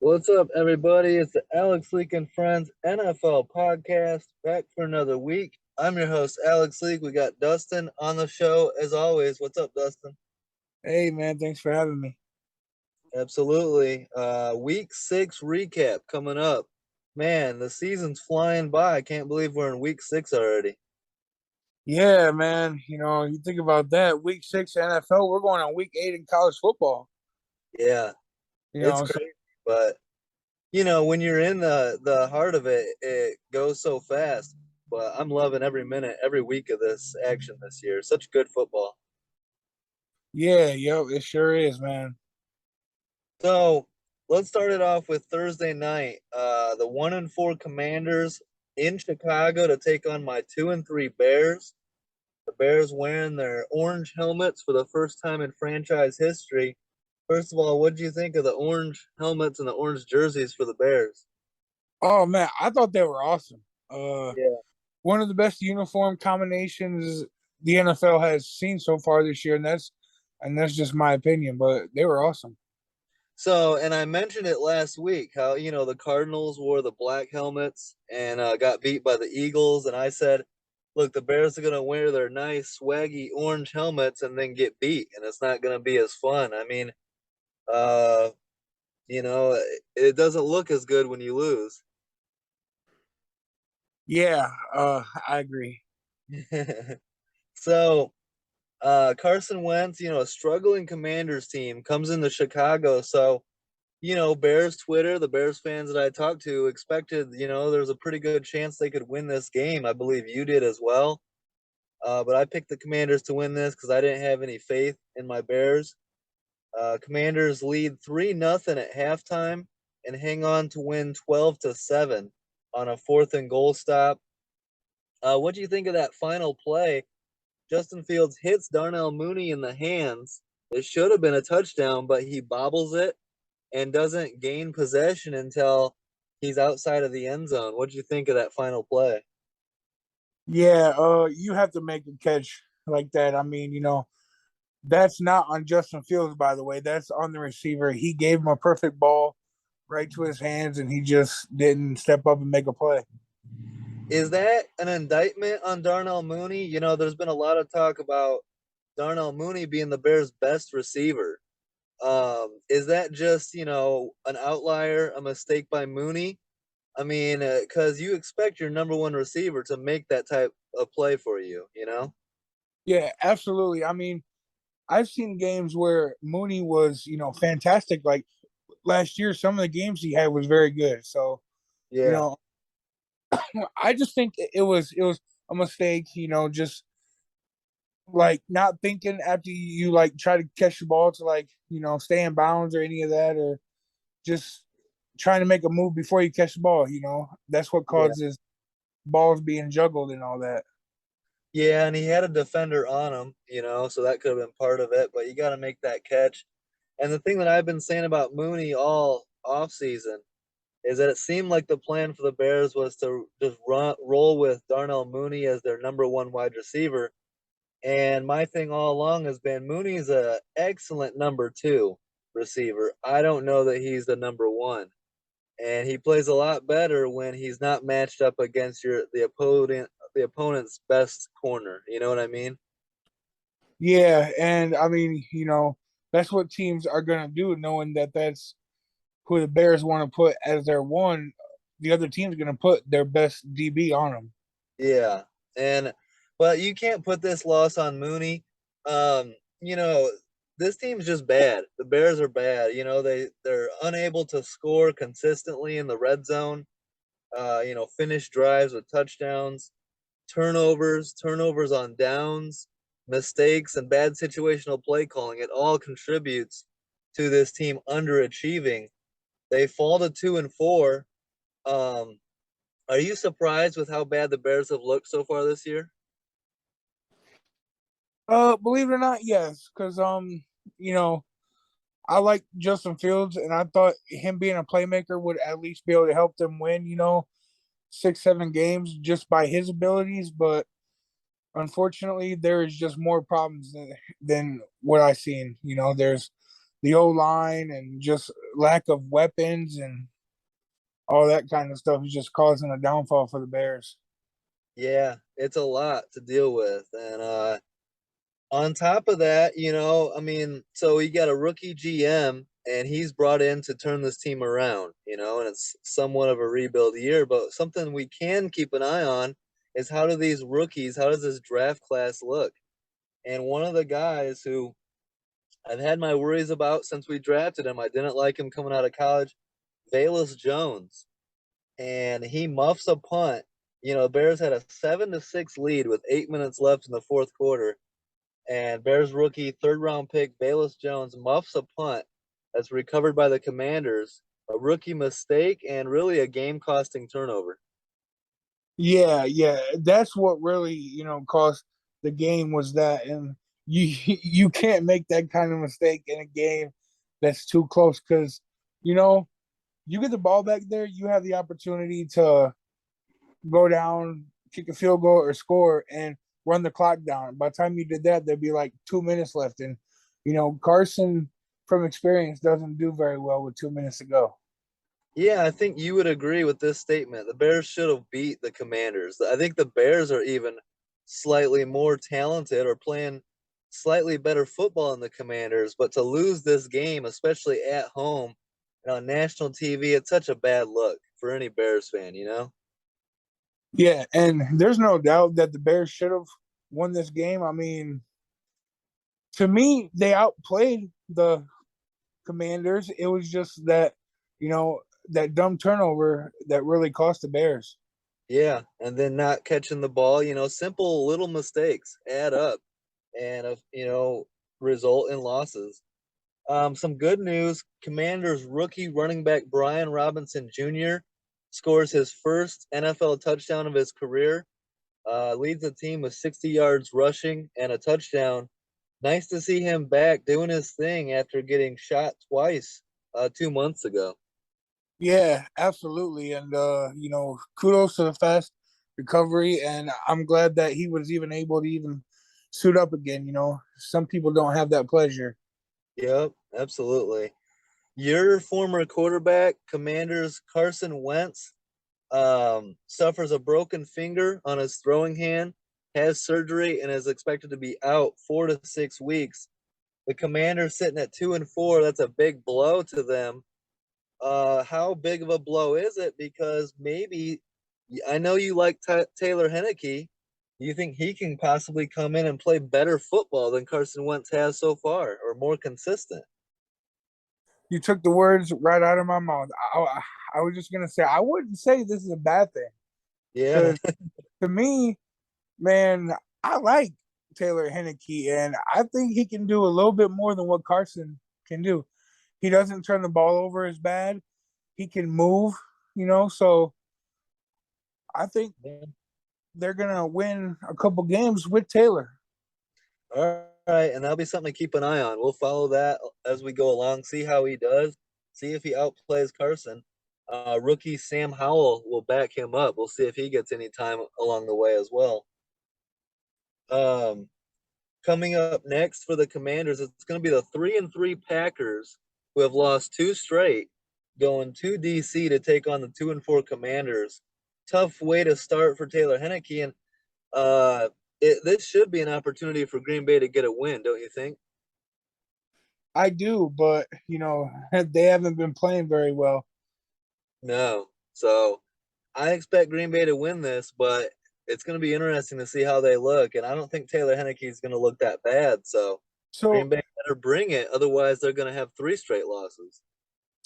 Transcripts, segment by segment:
What's up, everybody? It's the Alex Leak and Friends NFL podcast back for another week. I'm your host, Alex Leak. We got Dustin on the show as always. What's up, Dustin? Hey man, thanks for having me. Absolutely. Week 6 recap coming up. Man, the season's flying by. I can't believe we're in week 6 already. Yeah, man. You think about that. Week 6 NFL, we're going on week 8 in college football. Yeah, You it's know, so crazy, but when you're in the heart of it, it goes so fast. But I'm loving every minute, every week of this action this year. Such good football. yeah, it sure is, man. So let's start it off with Thursday night. The 1-4 Commanders in Chicago to take on my 2-3 Bears. The Bears wearing their orange helmets for the first time in franchise history. First of all, what did you think of the orange helmets and the orange jerseys for the Bears? Oh man, I thought they were awesome. Uh Yeah. One of the best uniform combinations the NFL has seen so far this year, and that's just my opinion, but they were awesome. So, and I mentioned it last week how, the Cardinals wore the black helmets and got beat by the Eagles. And I said, look, the Bears are going to wear their nice, swaggy orange helmets and then get beat. And it's not going to be as fun. I mean, uh, it doesn't look as good when you lose. Yeah, I agree. So, Carson Wentz, a struggling Commanders team comes into Chicago. So, Bears Twitter, the Bears fans that I talked to expected, there's a pretty good chance they could win this game. I believe you did as well. But I picked the Commanders to win this because I didn't have any faith in my Bears. Commanders lead 3-0 at halftime and hang on to win 12-7 on a fourth and goal stop. What do you think of that final play? Justin Fields hits Darnell Mooney in the hands. It should have been a touchdown, but he bobbles it and doesn't gain possession until he's outside of the end zone. What do you think of that final play? Yeah, you have to make a catch like that. I mean, that's not on Justin Fields, by the way. That's on the receiver. He gave him a perfect ball right to his hands, and he just didn't step up and make a play. Is that an indictment on Darnell Mooney? There's been a lot of talk about Darnell Mooney being the Bears' best receiver. Is that just, an outlier, a mistake by Mooney? I mean, because you expect your number one receiver to make that type of play for you? Yeah, absolutely. I mean, I've seen games where Mooney was, fantastic. Like last year, some of the games he had was very good. So, you Yeah. know, I just think it was a mistake. Just like not thinking after you like try to catch the ball to like stay in bounds or any of that, or just trying to make a move before you catch the ball. That's what Yeah. causes balls being juggled and all that. Yeah, and he had a defender on him, so that could have been part of it, but you got to make that catch. And the thing that I've been saying about Mooney all offseason is that it seemed like the plan for the Bears was to just roll with Darnell Mooney as their number one wide receiver. And my thing all along has been Mooney's a excellent number two receiver. I don't know that he's the number one. And he plays a lot better when he's not matched up against the opponent's best corner. You know what I mean? Yeah, and I mean, that's what teams are gonna do, knowing that that's who the Bears want to put as their one. The other team's gonna put their best DB on them. Yeah. And but you can't put this loss on Mooney. Um, you know, this team's just bad. The Bears are bad. They're unable to score consistently in the red zone. Finish drives with touchdowns, turnovers on downs, mistakes, and bad situational play calling. It all contributes to this team underachieving. They fall to 2-4. Um, are you surprised with how bad the Bears have looked so far this year? Believe it or not, yes, because you know, I like Justin Fields, and I thought him being a playmaker would at least be able to help them win, 6, 7 games just by his abilities. But unfortunately, there is just more problems than what I've seen. There's the O line and just lack of weapons and all that kind of stuff is just causing a downfall for the Bears. Yeah, it's a lot to deal with. And on top of that, I mean, so you got a rookie GM and he's brought in to turn this team around, and it's somewhat of a rebuild year, but something we can keep an eye on is how does this draft class look? And one of the guys who I've had my worries about since we drafted him, I didn't like him coming out of college, Valus Jones, and he muffs a punt. Bears had a 7-6 lead with 8 minutes left in the fourth quarter, and Bears rookie third round pick Valus Jones muffs a punt that's recovered by the Commanders. A rookie mistake and really a game costing turnover. Yeah, yeah, that's what really caused the game was that, and you you can't make that kind of mistake in a game that's too close because you know you get the ball back there, you have the opportunity to go down, kick a field goal, or score, and run the clock down. By the time you did that, there'd be like 2 minutes left, and Carson, from experience, doesn't do very well with 2 minutes to go. Yeah, I think you would agree with this statement. The Bears should have beat the Commanders. I think the Bears are even slightly more talented or playing slightly better football than the Commanders, but to lose this game, especially at home and on national TV, it's such a bad look for any Bears fan. Yeah, and there's no doubt that the Bears should have won this game. I mean, to me, they outplayed the Commanders. It was just that, you know, that dumb turnover that really cost the Bears. Yeah, and then not catching the ball, simple little mistakes add up and result in losses. Some good news: Commanders rookie running back Brian Robinson Jr. scores his first NFL touchdown of his career. Leads the team with 60 yards rushing and a touchdown. Nice to see him back doing his thing after getting shot twice 2 months ago. Yeah, absolutely. And kudos to the fast recovery. And I'm glad that he was even able to even suit up again. Some people don't have that pleasure. Yep, absolutely. Your former quarterback, Commanders Carson Wentz, suffers a broken finger on his throwing hand, has surgery, and is expected to be out 4 to 6 weeks. The Commanders sitting at 2-4. That's a big blow to them. How big of a blow is it? Because maybe I know you like Taylor Henneke. Do you think he can possibly come in and play better football than Carson Wentz has so far, or more consistent? You took the words right out of my mouth. I was just gonna say I wouldn't say this is a bad thing Yeah, because to me, man, I like Taylor Henneke, and I think he can do a little bit more than what Carson can do. He doesn't turn the ball over as bad. He can move, so I think they're gonna win a couple games with Taylor. all right, and that'll be something to keep an eye on. We'll follow that as we go along, see how he does, see if he outplays Carson. Rookie Sam Howell will back him up. We'll see if he gets any time along the way as well. Um, Coming up next for the Commanders, it's going to be the 3-3 Packers who have lost two straight, going to DC to take on the 2-4 Commanders. Tough way to start for Taylor Henneke, and uh, this should be an opportunity for Green Bay to get a win, don't you think? I do, but they haven't been playing very well. No. So I expect Green Bay to win this, but it's going to be interesting to see how they look. And I don't think Taylor Henneke is going to look that bad. So Green So Bay better bring it. Otherwise, they're going to have three straight losses.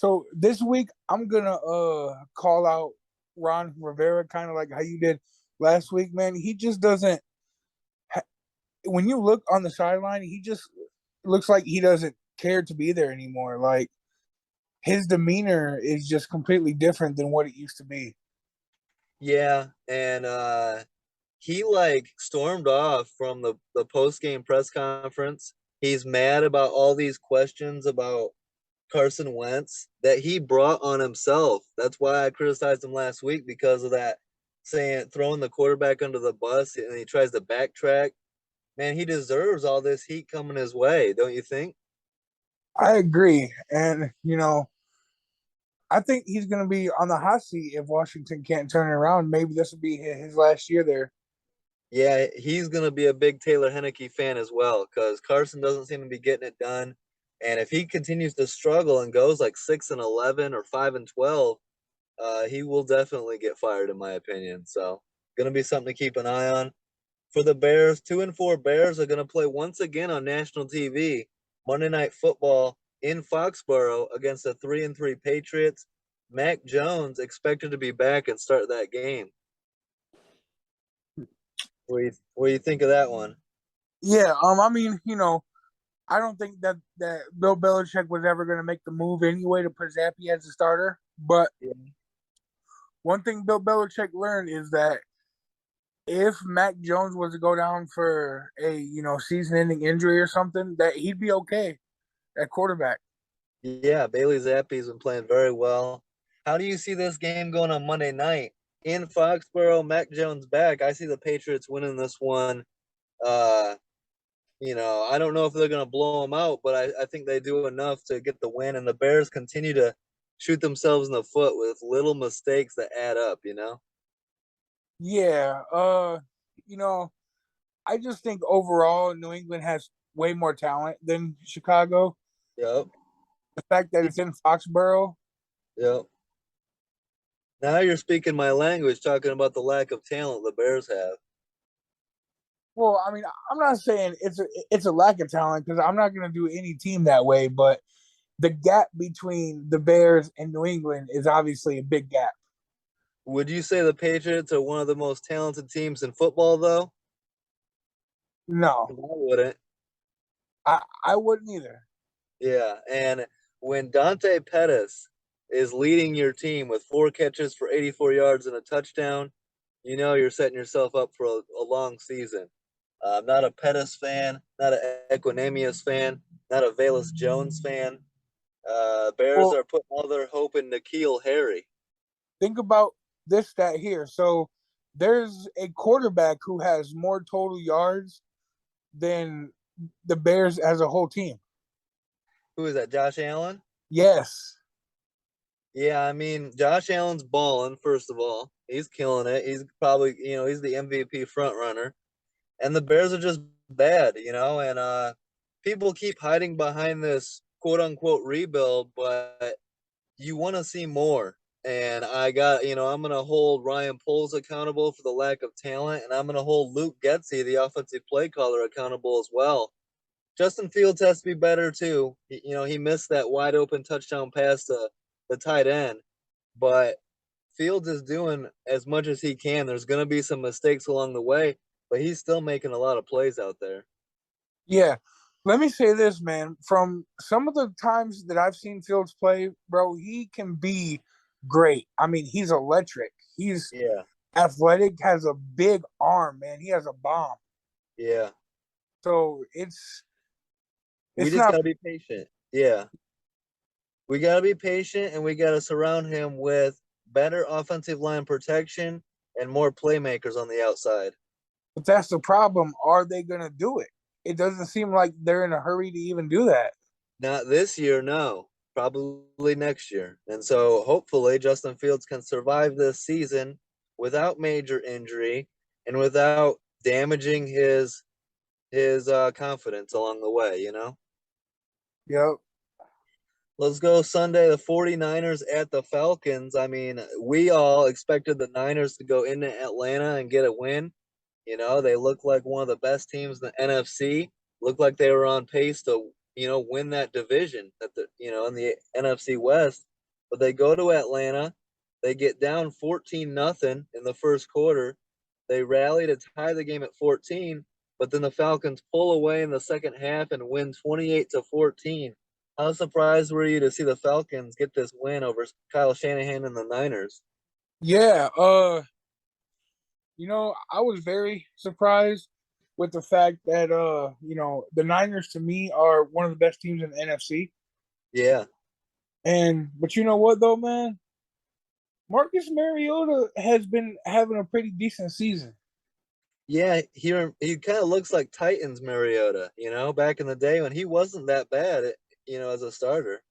so this week I'm gonna call out Ron Rivera, kind of like how you did last week, man. He just doesn't. When you look on the sideline, he just looks like he doesn't care to be there anymore. Like his demeanor is just completely different than what it used to be. Yeah. And he like stormed off from the post game press conference. He's mad about all these questions about Carson Wentz that he brought on himself. That's why I criticized him last week because of that, saying throwing the quarterback under the bus and he tries to backtrack. Man, he deserves all this heat coming his way, don't you think? I agree, and I think he's going to be on the hot seat if Washington can't turn it around. Maybe this will be his last year there. Yeah, he's going to be a big Taylor Henneke fan as well because Carson doesn't seem to be getting it done. And if he continues to struggle and goes like 6-11 or 5-12, he will definitely get fired, in my opinion. So, going to be something to keep an eye on. For the Bears, 2-4 Bears are going to play once again on national TV, Monday Night Football in Foxborough against the 3-3 Patriots. Mac Jones expected to be back and start that game. What do you think of that one? Yeah, I mean, I don't think that Bill Belichick was ever going to make the move anyway to put Zappy as a starter. But Yeah. one thing Bill Belichick learned is that if Mac Jones was to go down for a season-ending injury or something, that he'd be okay at quarterback. Yeah, Bailey Zappi's been playing very well. How do you see this game going on Monday night in Foxborough? Mac Jones back. I see the Patriots winning this one. Uh, I don't know if they're going to blow them out, but I think they do enough to get the win. And the Bears continue to shoot themselves in the foot with little mistakes that add up. Yeah, you know, I just think overall New England has way more talent than Chicago. Yep. The fact that it's in Foxborough. Yep. Now you're speaking my language, talking about the lack of talent the Bears have. Well, I mean, I'm not saying it's a lack of talent because I'm not going to do any team that way, but the gap between the Bears and New England is obviously a big gap. Would you say the Patriots are one of the most talented teams in football, though? No, 'Cause I wouldn't. I wouldn't either. Yeah, and when Dante Pettis is leading your team with 4 catches for 84 yards and a touchdown, you're setting yourself up for a long season. I'm not a Pettis fan, not an Equinemius fan, not a Valus Jones fan. Bears Well, are putting all their hope in N'Keal Harry. think about this stat here. So there's a quarterback who has more total yards than the Bears as a whole team. Who is that? Josh Allen? Yes. Yeah, I mean, Josh Allen's balling, first of all. He's killing it. He's probably, he's the MVP front runner. And the Bears are just bad, and people keep hiding behind this quote unquote rebuild, but you want to see more. And I'm going to hold Ryan Poles accountable for the lack of talent, and I'm going to hold Luke Getzey, the offensive play caller, accountable as well. Justin Fields has to be better too. He missed that wide open touchdown pass to the tight end, but Fields is doing as much as he can. There's going to be some mistakes along the way, but he's still making a lot of plays out there. Yeah. Let me say this, man. From some of the times that I've seen Fields play, bro, he can be great. I mean, he's electric. He's Yeah, athletic, has a big arm, man. He has a bomb. yeah. So We it's just not got to be patient. Yeah, we got to be patient, and we got to surround him with better offensive line protection and more playmakers on the outside. but that's the problem. Are they gonna do it? It doesn't seem like they're in a hurry to even do that. Not this year, no. Probably next year. And so hopefully Justin Fields can survive this season without major injury and without damaging his confidence along the way. Yep. Let's go Sunday, the 49ers at the Falcons. I mean, we all expected the Niners to go into Atlanta and get a win. They look like one of the best teams in the NFC. Looked like they were on pace to, win that division in the NFC West. But they go to Atlanta. They get down 14-0 in the first quarter. They rally to tie the game at 14, but then the Falcons pull away in the second half and win 28-14. How surprised were you to see the Falcons get this win over Kyle Shanahan and the Niners? Yeah. I was very surprised with the fact that the Niners to me are one of the best teams in the NFC. Yeah. And but you know what though, man? Marcus Mariota has been having a pretty decent season. Yeah, he kind of looks like Titans Mariota, back in the day when he wasn't that bad. as a starter.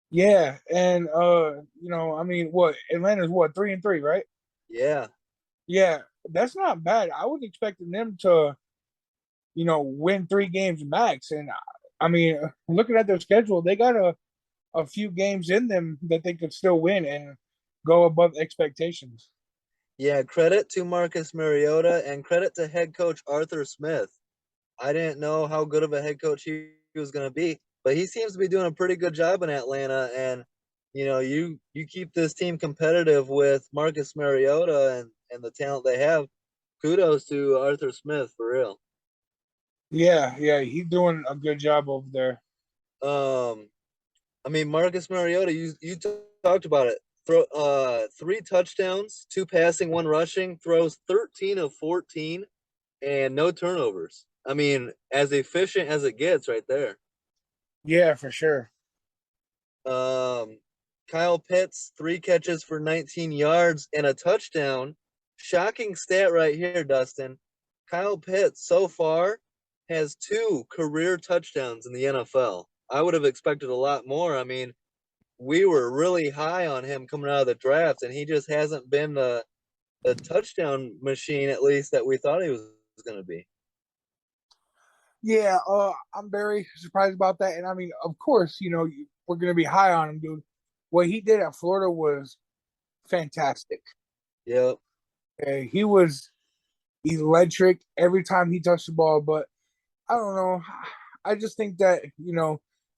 Yeah, and I mean, what Atlanta's what 3-3, right? Yeah. Yeah, that's not bad. I was expecting them to, win 3 games max. And I mean, looking at their schedule, they got a few games in them that they could still win and go above expectations. Yeah, credit to Marcus Mariota and credit to head coach Arthur Smith. I didn't know how good of a head coach he was going to be, but he seems to be doing a pretty good job in Atlanta. And you keep this team competitive with Marcus Mariota and the talent they have. Kudos to Arthur Smith for real. Yeah, yeah, he's doing a good job over there. Um, I mean Marcus Mariota, you talked about it. Throw 3 touchdowns, 2 passing, 1 rushing, throws 13 of 14 and no turnovers. I mean, as efficient as it gets right there. Yeah, for sure. Um, Kyle Pitts, 3 catches for 19 yards and a touchdown. Shocking stat right here, Dustin. Kyle Pitts so far has 2 career touchdowns in the NFL. I would have expected a lot more. I mean, we were really high on him coming out of the draft, and he just hasn't been the touchdown machine, at least, that we thought he was going to be. Yeah, I'm very surprised about that. And I mean, of course, we're going to be high on him, dude. What he did at Florida was fantastic. Yep. He was electric every time he touched the ball. But I don't know. I just think that,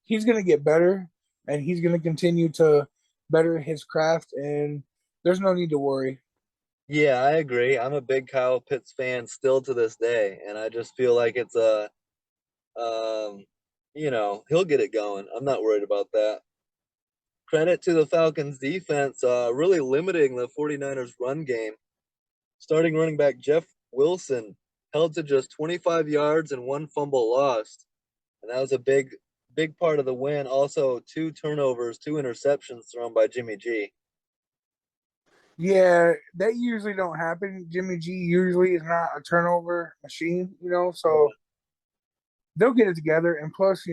he's going to get better and he's going to continue to better his craft. And there's no need to worry. Yeah, I agree. I'm a big Kyle Pitts fan still to this day, and I just feel like it's a, he'll get it going. I'm not worried about that. Credit to the Falcons defense, really limiting the 49ers run game. Starting running back Jeff Wilson held to just 25 yards and 1 fumble lost, and that was a big part of the win. Also, 2 turnovers, 2 interceptions thrown by Jimmy G. Yeah, that usually don't happen. Jimmy G usually is not a turnover machine, so they'll get it together. And plus,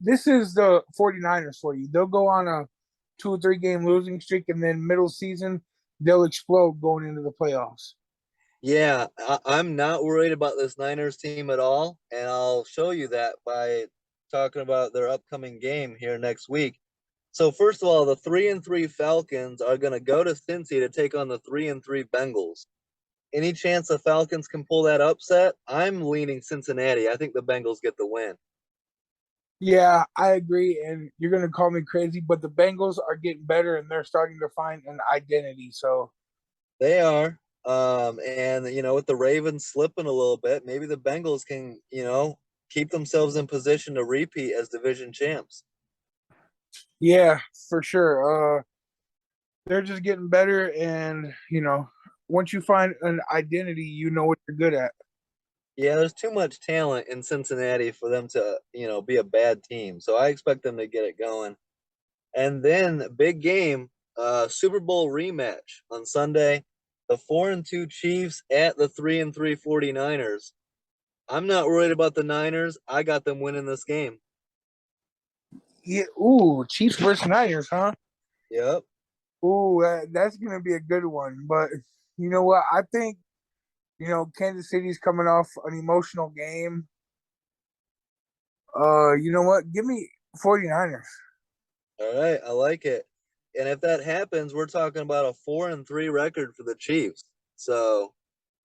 this is the 49ers for you. They'll go on a 2 or 3 game losing streak, and then middle season, they'll explode going into the playoffs. Yeah, I'm not worried about this Niners team at all, and I'll show you that by talking about their upcoming game here next week. So first of all, the 3-3 Falcons are going to go to Cincy to take on the 3-3 Bengals. Any chance the Falcons can pull that upset? I'm leaning Cincinnati. I think the Bengals get the win. Yeah, I agree. And you're going to call me crazy, but the Bengals are getting better and they're starting to find an identity. So, They are. And with the Ravens slipping a little bit, maybe the Bengals can, keep themselves in position to repeat as division champs. yeah, for sure. They're just getting better. And, once you find an identity, you know what you're good at. Yeah, there's too much talent in Cincinnati for them to, be a bad team. So I expect them to get it going. And then big game, Super Bowl rematch on Sunday. The 4-2 Chiefs at the 3-3 49ers. I'm not worried about the Niners. I got them winning this game. Yeah. Ooh, Chiefs versus Niners, huh? Yep. Ooh, that's going to be a good one. But you know what? I think, Kansas City's coming off an emotional game. You know what? Give me 49ers. All right, I like it. And if that happens, we're talking about a 4-3 record for the Chiefs. So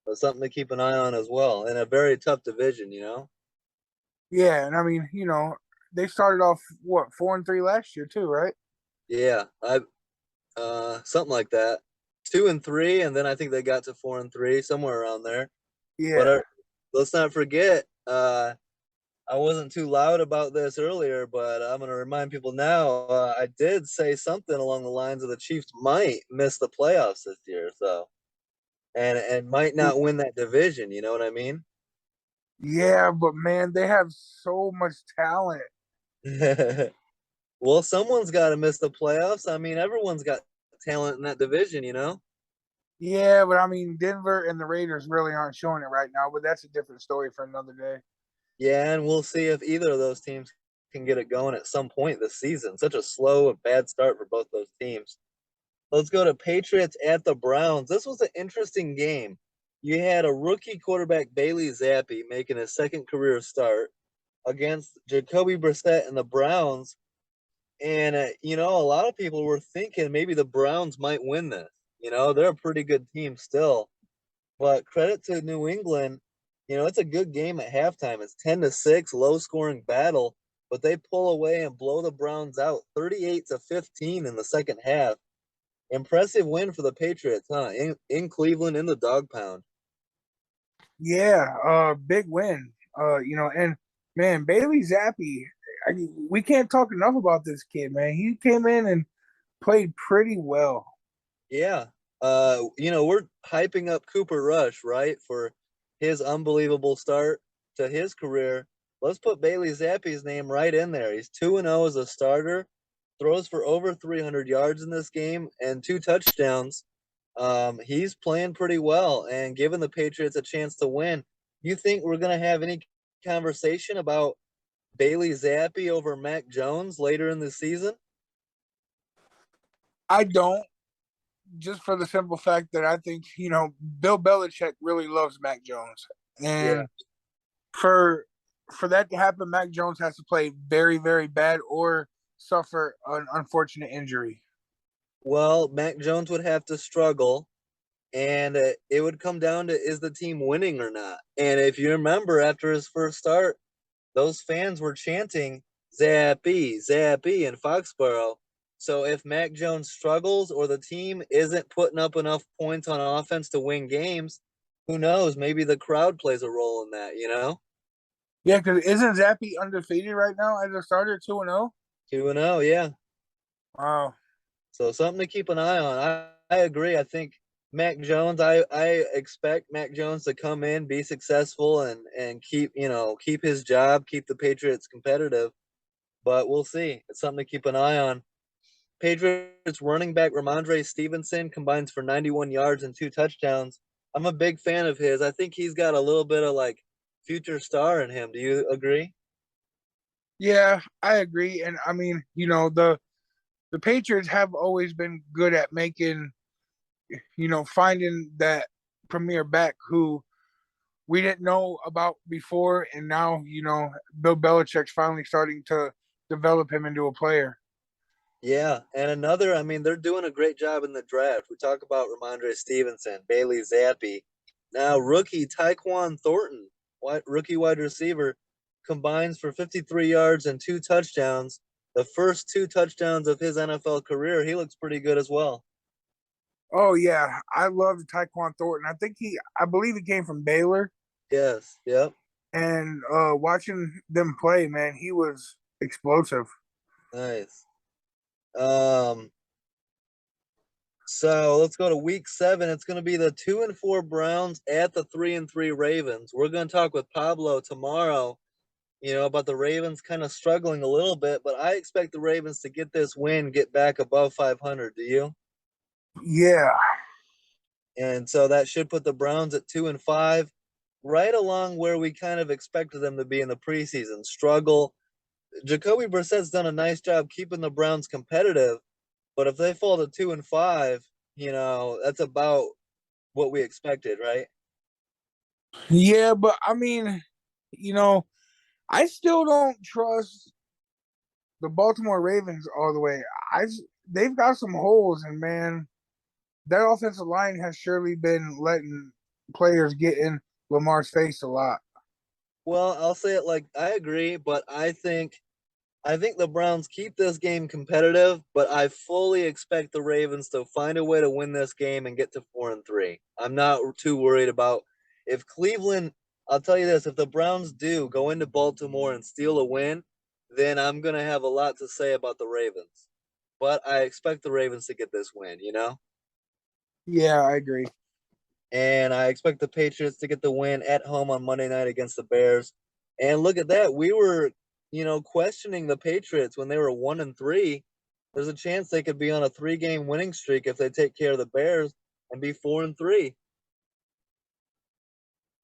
that's something to keep an eye on as well. In a very tough division. Yeah, and I mean, they started off what 4-3 last year too, right? Yeah, I something like that. 2-3, and then I think they got to 4-3, somewhere around there. But Yeah, let's not forget, I wasn't too loud about this earlier, but I'm going to remind people now. I did say something along the lines of the Chiefs might miss the playoffs this year, so and might not win that division. You know what I mean? yeah, but man, they have so much talent. Well, someone's got to miss the playoffs. I mean, everyone's got talent in that division. Yeah, but I mean, Denver and the Raiders really aren't showing it right now. But that's a different story for another day. Yeah, and we'll see if either of those teams can get it going at some point this season. Such a slow and bad start for both those teams. Let's go to Patriots at the Browns. This was an interesting game. You had a rookie quarterback, Bailey Zappi, making his second career start against Jacoby Brissett and the Browns. And, a lot of people were thinking maybe the Browns might win this. They're a pretty good team still. But credit to New England, it's a good game at halftime. It's 10-6, low scoring battle, but they pull away and blow the Browns out 38-15 in the second half. Impressive win for the Patriots, huh? In Cleveland in the dog pound. Yeah, big win. And man, Bailey Zappi, we can't talk enough about this kid, man. He came in and played pretty well. Yeah. We're hyping up Cooper Rush, right? For his unbelievable start to his career. Let's put Bailey Zappi's name right in there. He's 2-0 as a starter, throws for over 300 yards in this game and 2 touchdowns. He's playing pretty well and giving the Patriots a chance to win. You think we're going to have any conversation about Bailey Zappi over Mac Jones later in the season? I don't, just for the simple fact that I think, Bill Belichick really loves Mac Jones. Yeah. And for that to happen, Mac Jones has to play very, very bad or suffer an unfortunate injury. Well, Mac Jones would have to struggle, and it would come down to is the team winning or not. And if you remember, after his first start, those fans were chanting Zappy, Zappy in Foxborough. So if Mac Jones struggles or the team isn't putting up enough points on offense to win games, who knows? Maybe the crowd plays a role in that. Yeah, because isn't Zappy undefeated right now as a starter, 2-0? 2-0, yeah. Wow. So something to keep an eye on. I agree. I think Mac Jones. I expect Mac Jones to come in, be successful, and keep his job, keep the Patriots competitive. But we'll see. It's something to keep an eye on. Patriots running back Ramondre Stevenson combines for 91 yards and 2 touchdowns. I'm a big fan of his. I think he's got a little bit of like future star in him. Do you agree? Yeah, I agree. And I mean, the Patriots have always been good at making, finding that premier back who we didn't know about before, and now Bill Belichick's finally starting to develop him into a player. Yeah, and I mean, they're doing a great job in the draft. We talk about Ramondre Stevenson, Bailey Zappi, now rookie Tyquan Thornton, rookie wide receiver, combines for 53 yards and 2 touchdowns. The first 2 touchdowns of his NFL career. He looks pretty good as well. Oh yeah, I love Tyquan Thornton. I believe he came from Baylor, Yes, yep, and watching them play, man, he was explosive. nice. Um, So let's go to week 7. It's going to be the 2-4 Browns at the 3-3 Ravens. We're going to talk with Pablo tomorrow, about the Ravens kind of struggling a little bit, but I expect the Ravens to get this win, get back above 500. Do you? Yeah, And so that should put the Browns at 2-5, right along where we kind of expected them to be in the preseason. Struggle. Jacoby Brissett's done a nice job keeping the Browns competitive, but if they fall to 2-5, that's about what we expected, right? yeah, but I mean, you know, I still don't trust the Baltimore Ravens all the way. They've got some holes, and man, that offensive line has surely been letting players get in Lamar's face a lot. Well, I'll say it like I agree, but I think the Browns keep this game competitive, but I fully expect the Ravens to find a way to win this game and get to 4-3. I'm not too worried about if Cleveland. I'll tell you this: if the Browns do go into Baltimore and steal a win, then I'm gonna have a lot to say about the Ravens. But I expect the Ravens to get this win. Yeah, I agree. And I expect the Patriots to get the win at home on Monday night against the Bears. And look at that, we were, questioning the Patriots when they were 1-3. There's a chance they could be on a 3-game winning streak if they take care of the Bears and be 4-3.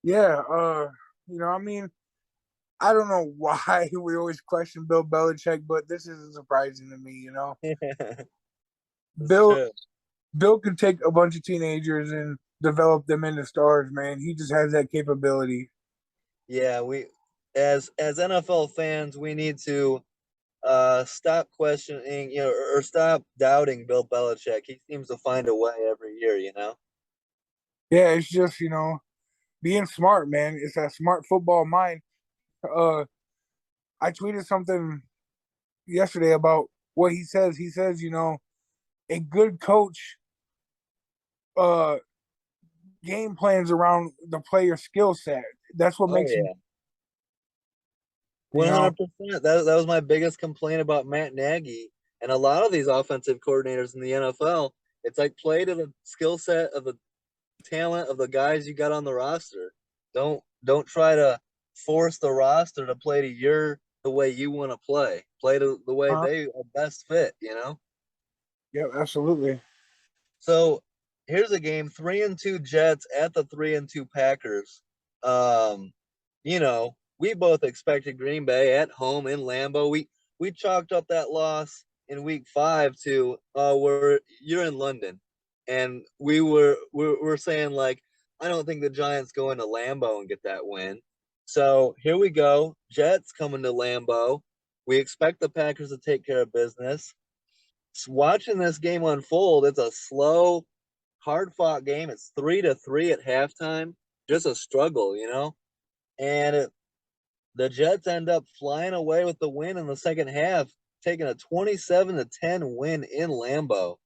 Yeah, I mean, I don't know why we always question Bill Belichick, but this isn't surprising to me. It's Bill true. Bill can take a bunch of teenagers and develop them into stars. Man, he just has that capability. Yeah, we as NFL fans, we need to stop questioning, or stop doubting Bill Belichick. He seems to find a way every year. Yeah, it's just being smart, man. It's that smart football mind. Uh, I tweeted something yesterday about what he says. He says, a good coach uh game plans around the player skill set. That's what Oh makes him, yeah. you know. 100%. That was my biggest complaint about Matt Nagy and a lot of these offensive coordinators in the NFL. It's like play to the skill set of the talent of the guys you got on the roster. Don't try to force the roster to play to the way you want to play. Play to the way Uh, they are best fit. yeah, absolutely. So here's a game: 3-2 Jets at the 3-2 Packers. Um, we both expected Green Bay at home in Lambeau. We chalked up that loss in Week 5 to where you're in London, and we're saying like I don't think the Giants go into Lambeau and get that win. So here we go, Jets coming to Lambeau. We expect the Packers to take care of business. Watching this game unfold, it's a slow, hard fought game. It's 3-3 at halftime. Just a struggle. And the Jets end up flying away with the win in the second half, taking a 27-10 win in Lambeau.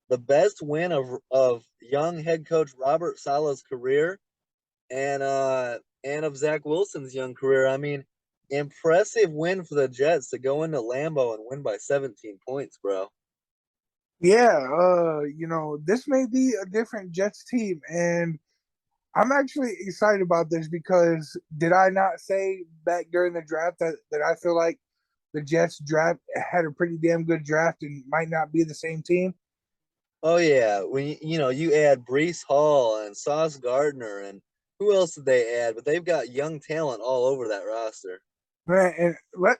The best win of young head coach Robert Saleh's career and of Zach Wilson's young career. I mean, impressive win for the Jets to go into Lambeau and win by 17 points, bro. Yeah, this may be a different Jets team, and I'm actually excited about this because did I not say back during the draft that I feel like the Jets draft had a pretty damn good draft and might not be the same team? Oh yeah, when you add Brees Hall and Sauce Gardner and who else did they add? But they've got young talent all over that roster. Man, and let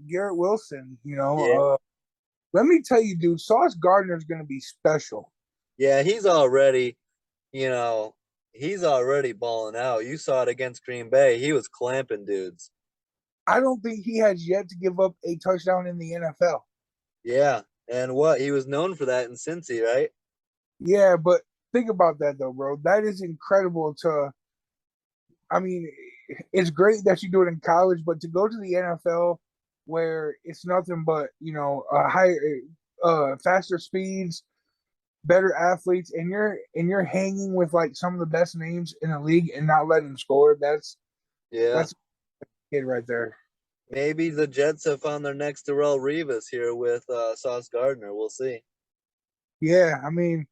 Garrett Wilson, Yeah, let me tell you, dude, Sauce Gardner is going to be special. yeah, you know, he's already balling out. You saw it against Green Bay; he was clamping dudes. I don't think he has yet to give up a touchdown in the NFL. Yeah, and what he was known for that in Cincy, right? Yeah, but think about that though, bro. That is incredible to I mean, it's great that you do it in college, but to go to the NFL where it's nothing but, higher faster speeds, better athletes, and you're hanging with like some of the best names in the league and not letting them score, Yeah, that's a kid right there. maybe the Jets have found their next Darrell Revis here with Sauce Gardner. We'll see. Yeah, I mean,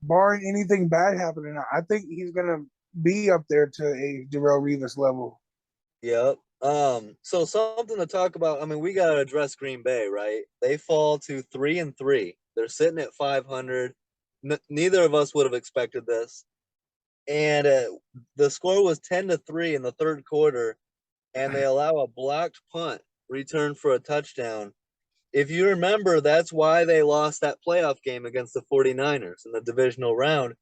barring anything bad happening, I think he's gonna be up there to a Darrell Revis level. Yep. So something to talk about. I mean, we gotta address Green Bay, right? They fall to 3-3. They're sitting at 500. Neither of us would have expected this. And the score was 10-3 in the third quarter, and they allow a blocked punt return for a touchdown. If you remember, that's why they lost that playoff game against the 49ers in the divisional round.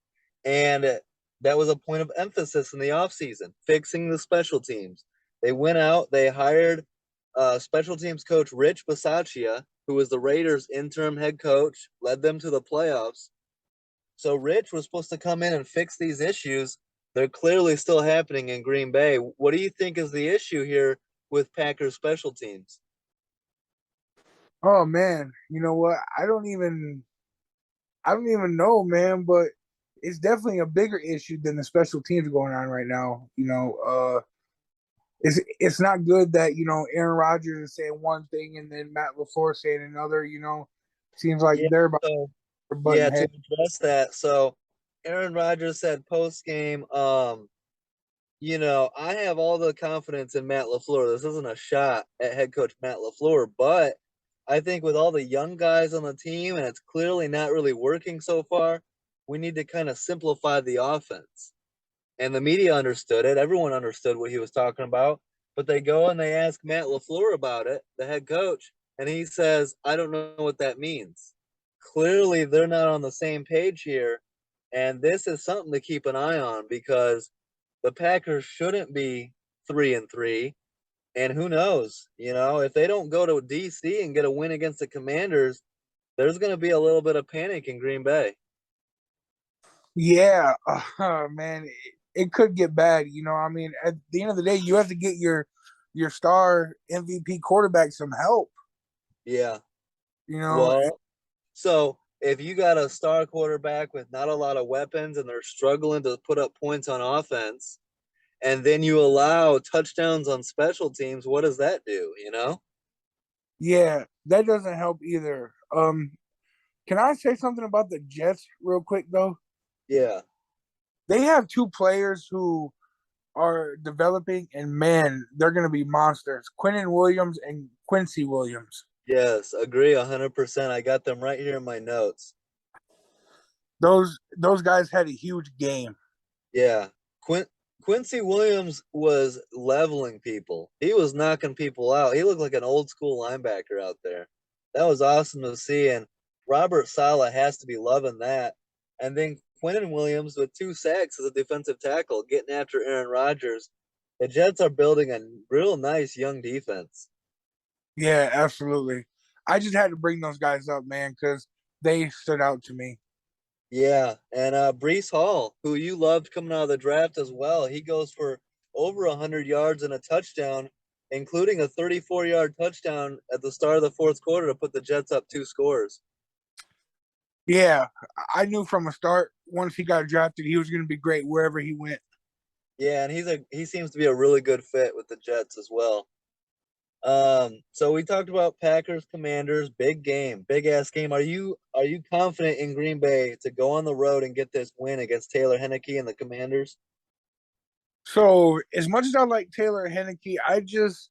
And that was a point of emphasis in the offseason, fixing the special teams. They went out, they hired special teams coach Rich Bisaccia, who was the Raiders' interim head coach, led them to the playoffs. So Rich was supposed to come in and fix these issues. They're clearly still happening in Green Bay. What do you think is the issue here with Packers special teams? Oh man, you know what? I don't even know, man, but it's definitely a bigger issue than the special teams going on right now. It's not good that Aaron Rodgers is saying one thing and then Matt LaFleur saying another. Seems like Yeah, they're about so to button yeah, to heads. address that. So Aaron Rodgers said post game, I have all the confidence in Matt LaFleur. This isn't a shot at head coach Matt LaFleur, but I think with all the young guys on the team and it's clearly not really working so far, we need to kind of simplify the offense. And the media understood it. Everyone understood what he was talking about. But they go and they ask Matt LaFleur about it, the head coach, and he says, I don't know what that means. Clearly, they're not on the same page here. And this is something to keep an eye on because the Packers shouldn't be 3-3. And who knows, if they don't go to DC and get a win against the Commanders, there's going to be a little bit of panic in Green Bay. Yeah, man, it could get bad. I mean, at the end of the day, you have to get your star MVP quarterback some help. Yeah. You know, Well, so if you got a star quarterback with not a lot of weapons and they're struggling to put up points on offense, and then you allow touchdowns on special teams, what does that do? yeah, that doesn't help either. Can I say something about the Jets real quick though? Yeah. They have two players who are developing, and man, they're going to be monsters. Quentin Williams and Quincy Williams. Yes, agree 100%. I got them right here in my notes. Those guys had a huge game. Yeah. Quincy Williams was leveling people. He was knocking people out. He looked like an old school linebacker out there. That was awesome to see. And Robert Saleh has to be loving that. And then Quentin Williams with 2 sacks as a defensive tackle, getting after Aaron Rodgers. The Jets are building a real nice young defense. Yeah, absolutely. I just had to bring those guys up, man, because they stood out to me. Yeah, and Brees Hall, who you loved coming out of the draft as well, he goes for over 100 yards and a touchdown, including a 34-yard touchdown at the start of the fourth quarter to put the Jets up 2 scores. Yeah, I knew from a start once he got drafted, he was going to be great wherever he went. Yeah, and he seems to be a really good fit with the Jets as well. So we talked about Packers Commanders, big game, big ass game. Are you confident in Green Bay to go on the road and get this win against Taylor Henneke and the Commanders? So as much as I like Taylor Henneke, I just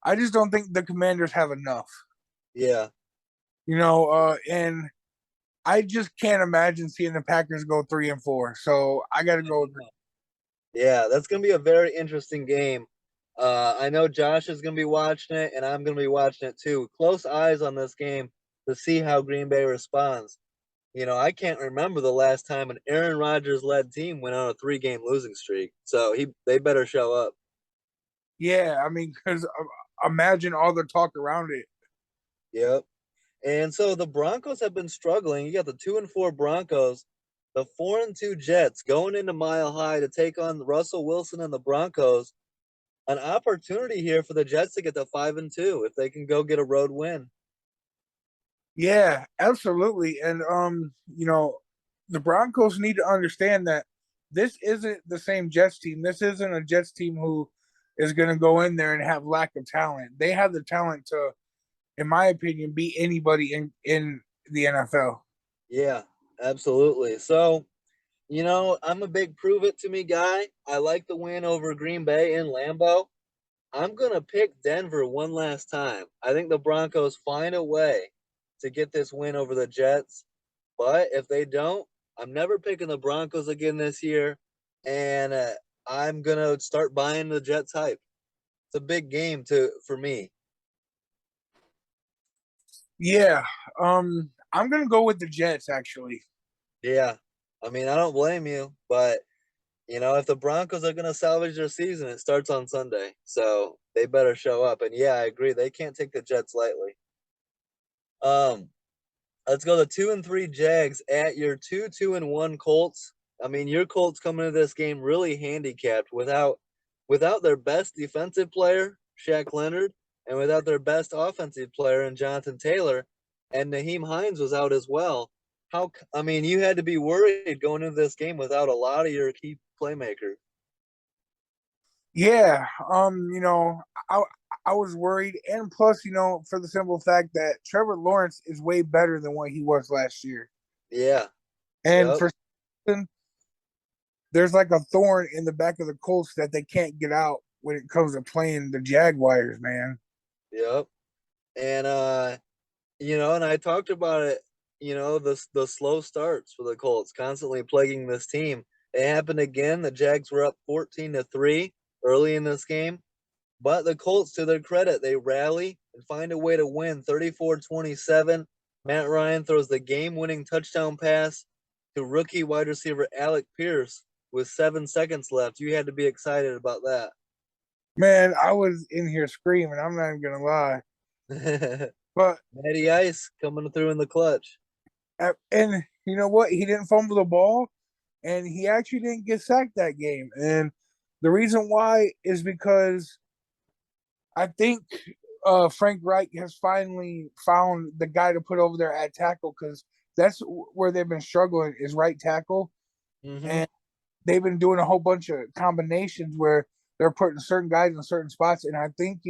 don't think the Commanders have enough. Yeah. And I just can't imagine seeing the Packers go 3-4. So I got to go. Yeah, that's going to be a very interesting game. I know Josh is going to be watching it, and I'm going to be watching it too. Close eyes on this game to see how Green Bay responds. I can't remember the last time an Aaron Rodgers led team went on a 3-game losing streak. So they better show up. Yeah, I mean, because imagine all the talk around it. Yep. And so the Broncos have been struggling. You got the 2-4 Broncos, the 4-2 Jets going into Mile High to take on Russell Wilson and the Broncos. An opportunity here for the Jets to get to 5-2 if they can go get a road win. Yeah, absolutely. And the Broncos need to understand that this isn't the same Jets team. This isn't a Jets team who is going to go in there and have lack of talent. They have the talent to, in my opinion, beat anybody in the NFL. Yeah, absolutely. So, I'm a big prove it to me guy. I like the win over Green Bay in Lambeau. I'm going to pick Denver one last time. I think the Broncos find a way to get this win over the Jets. But if they don't, I'm never picking the Broncos again this year. And I'm going to start buying the Jets hype. It's a big game for me. Yeah, I'm going to go with the Jets actually. Yeah. I mean, I don't blame you, but if the Broncos are going to salvage their season, it starts on Sunday. So they better show up. And yeah, I agree. They can't take the Jets lightly. Um, let's go the 2-3 Jags at your 2-1 Colts. I mean, your Colts coming into this game really handicapped without their best defensive player, Shaq Leonard, and without their best offensive player in Jonathan Taylor, and Naheem Hines was out as well. I mean, you had to be worried going into this game without a lot of your key playmakers. Yeah, I I was worried, and plus, for the simple fact that Trevor Lawrence is way better than what he was last year, Yeah. and Yep. for there's like a thorn in the back of the Colts that they can't get out when it comes to playing the Jaguars, man. Yep. And and I talked about it, the slow starts for the Colts constantly plaguing this team. It happened again. The Jags were up 14-3 early in this game. But the Colts, to their credit, they rally and find a way to win 34-27. Matt Ryan throws the game-winning touchdown pass to rookie wide receiver Alec Pierce with 7 seconds left. You had to be excited about that. Man, I was in here screaming. I'm not even gonna lie. But Matty Ice coming through in the clutch. and you know what? He didn't fumble the ball, and he actually didn't get sacked that game. And the reason why is because I think Frank Reich has finally found the guy to put over there at tackle because that's where they've been struggling is right tackle, Mm-hmm. and they've been doing a whole bunch of combinations where they're putting certain guys in certain spots. And I think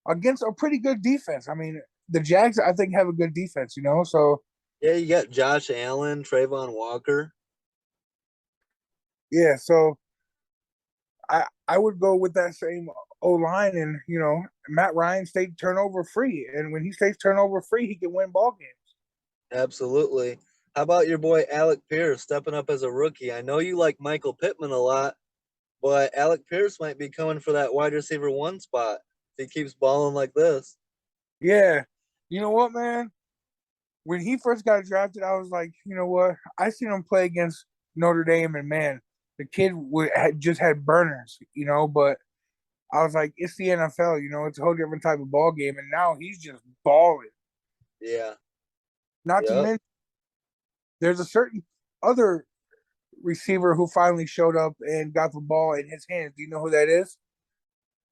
against a pretty good defense. I mean, the Jags I think have a good defense. So Yeah, you got Josh Allen, Trayvon Walker. yeah, so I would go with that same O line, and Matt Ryan stayed turnover free, and when he stays turnover free, he can win ball games. Absolutely. How about your boy Alec Pierce stepping up as a rookie? I know you like Michael Pittman a lot, but Alec Pierce might be coming for that wide receiver one spot if he keeps balling like this. Yeah, you know what, man? When he first got drafted, I was like, you know what? I seen him play against Notre Dame, and man, the kid had just had burners, But I was like, it's the NFL, it's a whole different type of ball game, and now he's just balling. Yeah. Not to Yep. mention, there's a certain other receiver who finally showed up and got the ball in his hands. Do you know who that is?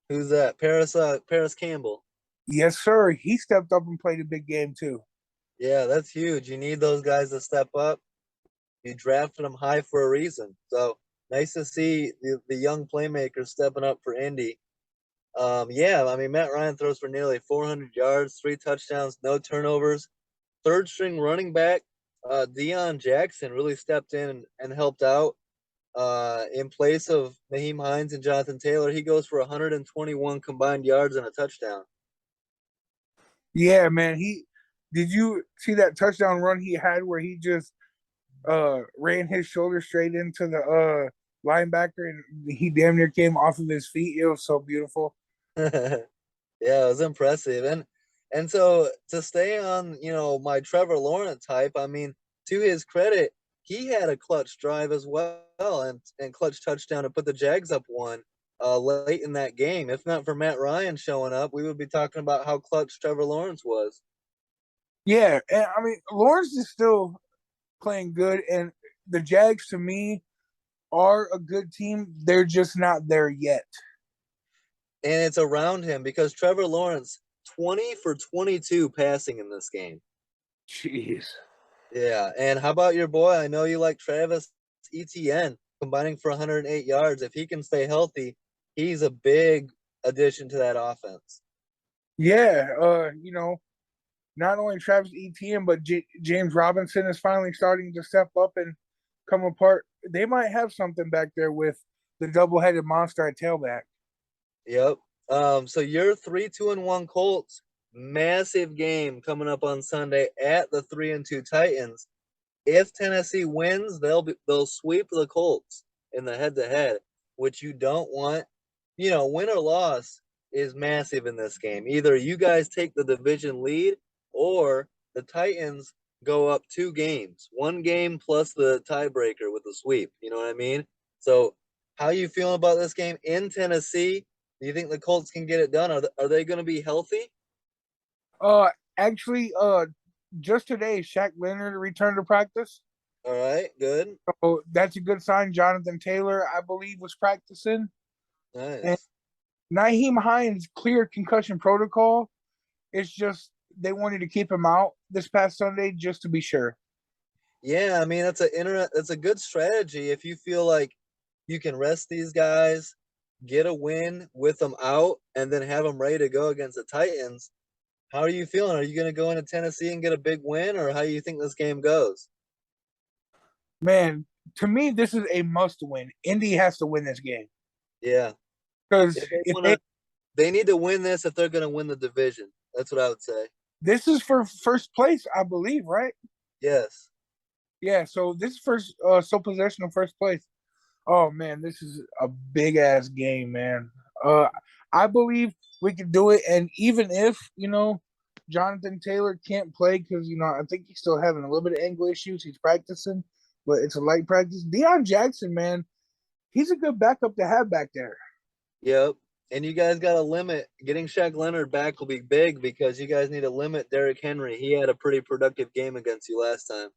Who's that? Paris Campbell. Yes, sir. He stepped up and played a big game too. Yeah, that's huge. You need those guys to step up. You drafted them high for a reason. So nice to see the young playmakers stepping up for Indy. Yeah, I mean Matt Ryan throws for nearly 400 yards, 3 touchdowns, no turnovers. Third string running back Deion Jackson really stepped in and helped out in place of Naheem Hines and Jonathan Taylor. He goes for 121 combined yards and a touchdown. Yeah, man. Did you see that touchdown run he had where he just ran his shoulder straight into the linebacker and he damn near came off of his feet. It was so beautiful. Yeah, it was impressive. And so to stay on, my Trevor Lawrence hype, I mean, to his credit, he had a clutch drive as well and clutch touchdown to put the Jags up one late in that game. If not for Matt Ryan showing up, we would be talking about how clutch Trevor Lawrence was. Yeah, and I mean Lawrence is still playing good, and the Jags to me are a good team. They're just not there yet. And it's around him because Trevor Lawrence 20 for 22 passing in this game. Jeez. Yeah, and how about your boy? I know you like Travis Etienne combining for 108 yards. If he can stay healthy, he's a big addition to that offense. Yeah, not only Travis Etienne, but James Robinson is finally starting to step up and come apart. They might have something back there with the double-headed monster at tailback. Yep. So your 3-2-1 Colts, massive game coming up on Sunday at the 3-2 Titans. If Tennessee wins, they'll sweep the Colts in the head to head, which you don't want. Win or loss is massive in this game. Either you guys take the division lead or the Titans go up 2 games. 1 game plus the tiebreaker with the sweep. You know what I mean? So how you feeling about this game in Tennessee? Do you think the Colts can get it done? Are they going to be healthy? Uh, actually, just today, Shaq Leonard returned to practice, All right, good. so that's a good sign. Jonathan Taylor, I believe, was practicing, and Nice. Naheem Hines cleared concussion protocol. It's just they wanted to keep him out this past Sunday just to be sure. Yeah, I mean that's a good strategy if you feel like you can rest these guys, get a win with them out, and then have them ready to go against the Titans. How are you feeling? Are you going to go into Tennessee and get a big win, or how do you think this game goes? Man, to me, this is a must win. Indy has to win this game Yeah, because if they if want they to, they need to win this if they're going to win the division. That's what I would say. this is for first place, I believe, right? Yes. Yeah, so this is first, so possession of first place. Oh man, this is a big ass game, man. Uh, I believe we could do it. And even if, Jonathan Taylor can't play because, I think he's still having a little bit of ankle issues. He's practicing, but it's a light practice. Deion Jackson, man, he's a good backup to have back there. Yep. And you guys got to limit getting Shaq Leonard back will be big because you guys need to limit Derrick Henry. He had a pretty productive game against you last time.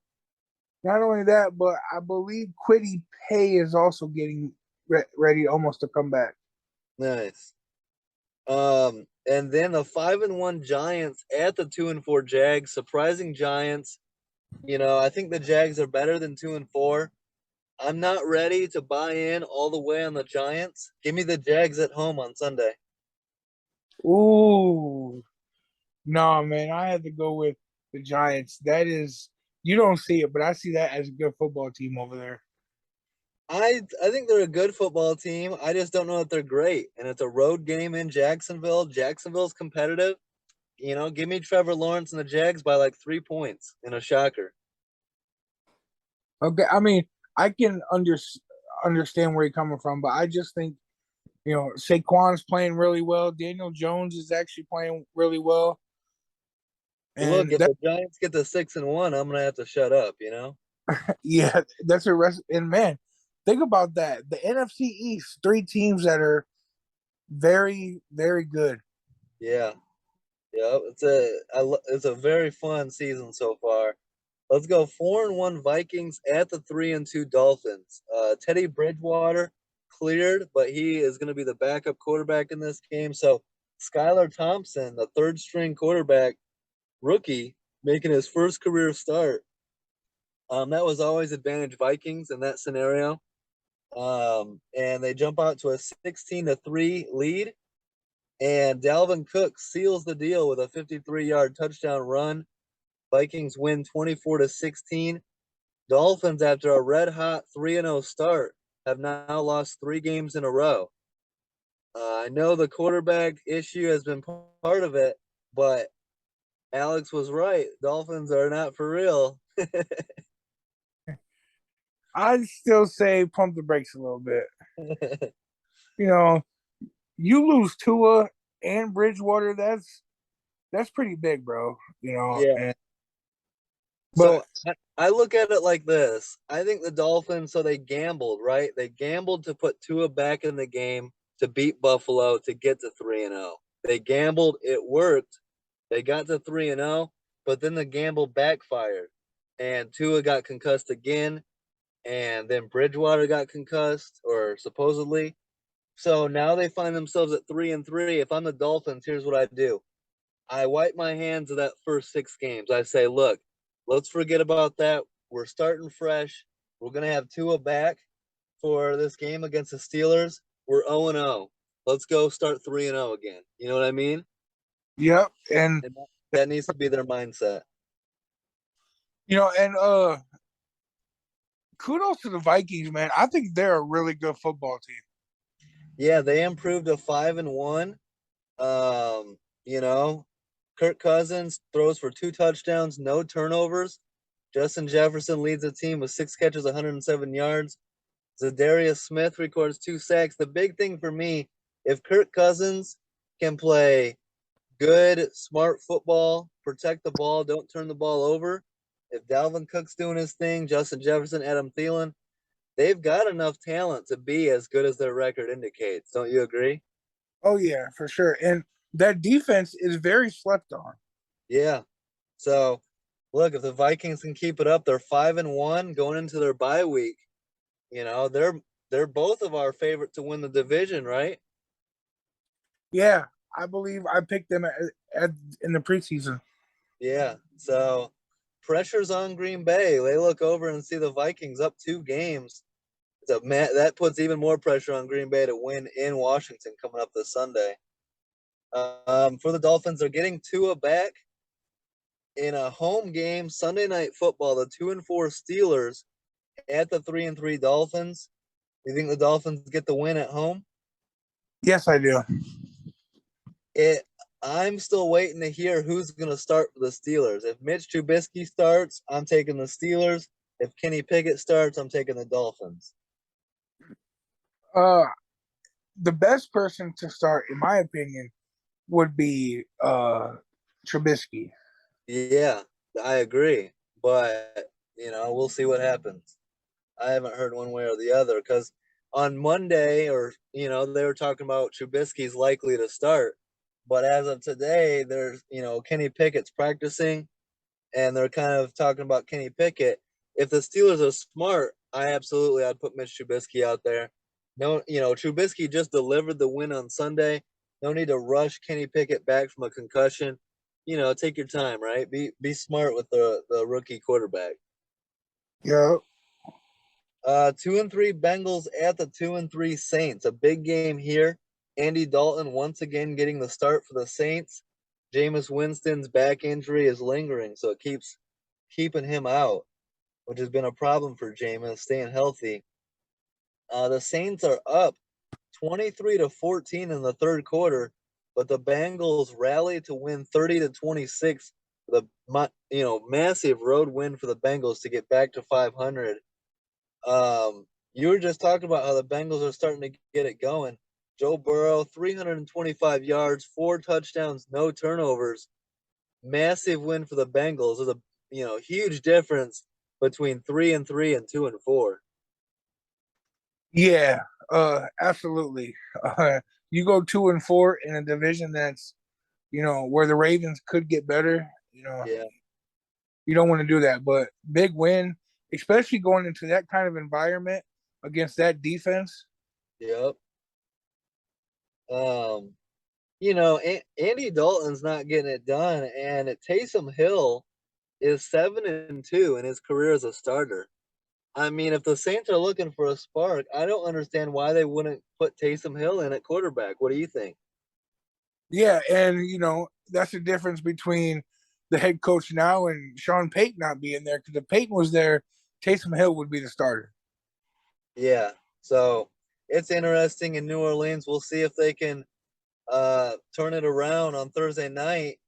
Not only that, but I believe Quiddy Pay is also getting ready almost to come back. Nice. And then the 5-1 Giants at the 2-4 Jags, surprising Giants. I think the Jags are better than 2-4. I'm not ready to buy in all the way on the Giants. Give me the Jags at home on Sunday. Ooh, no, man, I had to go with the Giants. That is, you don't see it, but I see that as a good football team over there. I think they're a good football team. I just don't know that they're great. And it's a road game in Jacksonville. Jacksonville's competitive. Give me Trevor Lawrence and the Jags by like 3 points in a shocker. Okay, I mean, I can understand where you're coming from, but I just think Saquon's playing really well. Daniel Jones is actually playing really well, Look, and if the Giants get to 6-1, I'm gonna have to shut up. yeah, that's a rest. And man, think about that. The NFC East, three teams that are very, very good. Yeah, yeah. It's a very fun season so far. Let's go 4-1 Vikings at the 3-2 Dolphins. Teddy Bridgewater cleared, but he is going to be the backup quarterback in this game. So Skylar Thompson, the third string quarterback rookie, making his first career start. That was always advantage Vikings in that scenario. And they jump out to a 16-3 lead. And Dalvin Cook seals the deal with a 53-yard touchdown run. Vikings win 24-16. Dolphins, after a red hot 3-0 start, have now lost 3 games in a row. I know the quarterback issue has been part of it, but Alex was right. Dolphins are not for real. I'd still say pump the brakes a little bit. You know, you lose Tua and Bridgewater, that's pretty big, bro. Yeah. And but So I look at it like this. I think the Dolphins, so they gambled, right? They gambled to put Tua back in the game to beat Buffalo to get to 3-0. They gambled, it worked. They got to 3-0, but then the gamble backfired. And Tua got concussed again, and then Bridgewater got concussed, or supposedly. So now they find themselves at 3-3. If I'm the Dolphins, here's what I do. I wipe my hands of that first 6 games. I say, look, let's forget about that. We're starting fresh. We're going to have Tua back for this game against the Steelers. We're 0-0. Let's go start 3-0 again. You know what I mean? yep, and And that needs to be their mindset. and kudos to the Vikings, man. I think they're a really good football team. Yeah, they improved to 5-1. Um, you know, Kirk Cousins throws for 2 touchdowns, no turnovers. Justin Jefferson leads the team with 6 catches, 107 yards. Zadarius Smith records 2 sacks. The big thing for me, if Kirk Cousins can play good, smart football, protect the ball, don't turn the ball over. If Dalvin Cook's doing his thing, Justin Jefferson, Adam Thielen, they've got enough talent to be as good as their record indicates. Don't you agree? Oh yeah, for sure. And that defense is very slept on. Yeah. So, look, if the Vikings can keep it up, they're 5-1 going into their bye week. They're both of our favorite to win the division, right? Yeah, I believe I picked them in the preseason. Yeah. So pressure's on Green Bay. They look over and see the Vikings up 2 games. So man, that puts even more pressure on Green Bay to win in Washington coming up this Sunday. For the Dolphins, they're getting Tua back in a home game Sunday night football. The 2-4 Steelers at the 3-3 Dolphins. You think the Dolphins get the win at home? Yes, I do. It. I'm still waiting to hear who's going to start for the Steelers. If Mitch Trubisky starts, I'm taking the Steelers. If Kenny Pickett starts, I'm taking the Dolphins. Uh, the best person to start, in my opinion, would be Trubisky. Yeah, I agree. But, we'll see what happens. I haven't heard one way or the other because on Monday, or they were talking about Trubisky's likely to start, but as of today, there's Kenny Pickett's practicing, and they're kind of talking about Kenny Pickett. If the Steelers are smart, I'd put Mitch Trubisky out there. No, Trubisky just delivered the win on Sunday. No need to rush Kenny Pickett back from a concussion. Take your time, right? Be smart with the rookie quarterback. Yeah, 2-3 Bengals at the 2-3 Saints. A big game here. Andy Dalton once again getting the start for the Saints. Jameis Winston's back injury is lingering, so it keeps keeping him out, which has been a problem for Jameis staying healthy. The Saints are up 23-14 in the third quarter, but the Bengals rally to win 30-26. The massive road win for the Bengals to get back to 500. You were just talking about how the Bengals are starting to get it going. Joe Burrow, 325 yards, 4 touchdowns, no turnovers. Massive win for the Bengals. There's a huge difference between 3-3 and 2-4. yeah, absolutely. You go 2-4 in a division that's where the Ravens could get better. Yeah, You don't want to do that, but big win, especially going into that kind of environment against that defense. yep. Um, Andy Dalton's not getting it done, and Taysom Hill is 7-2 in his career as a starter. I mean, if the Saints are looking for a spark, I don't understand why they wouldn't put Taysom Hill in at quarterback. What do you think? Yeah, and that's the difference between the head coach now and Sean Payton not being there. Because if Payton was there, Taysom Hill would be the starter. Yeah, so it's interesting in New Orleans. We'll see if they can turn it around on Thursday night.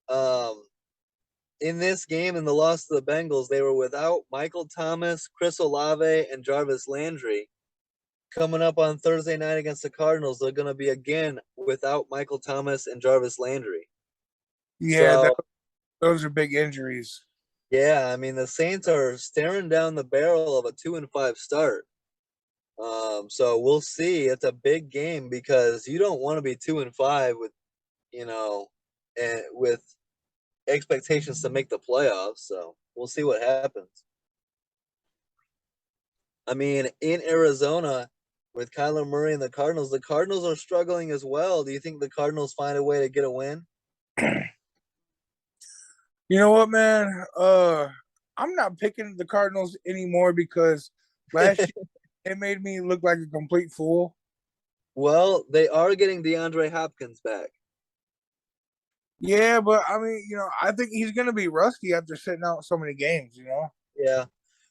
Um, in this game, in the loss to the Bengals, they were without Michael Thomas, Chris Olave, and Jarvis Landry. Coming up on Thursday night against the Cardinals, they're going to be again without Michael Thomas and Jarvis Landry. Yeah, So, those are big injuries. yeah, I mean, the Saints are staring down the barrel of a 2-5 start. So we'll see. It's a big game because you don't want to be 2-5 with, and with expectations to make the playoffs. So we'll see what happens. I mean, in Arizona with Kyler Murray and the Cardinals are struggling as well. Do you think the Cardinals find a way to get a win? You know what, man? I'm not picking the Cardinals anymore because last year it made me look like a complete fool. Well, they are getting DeAndre Hopkins back. Yeah, but I mean, I think he's gonna be rusty after sitting out so many games. Yeah.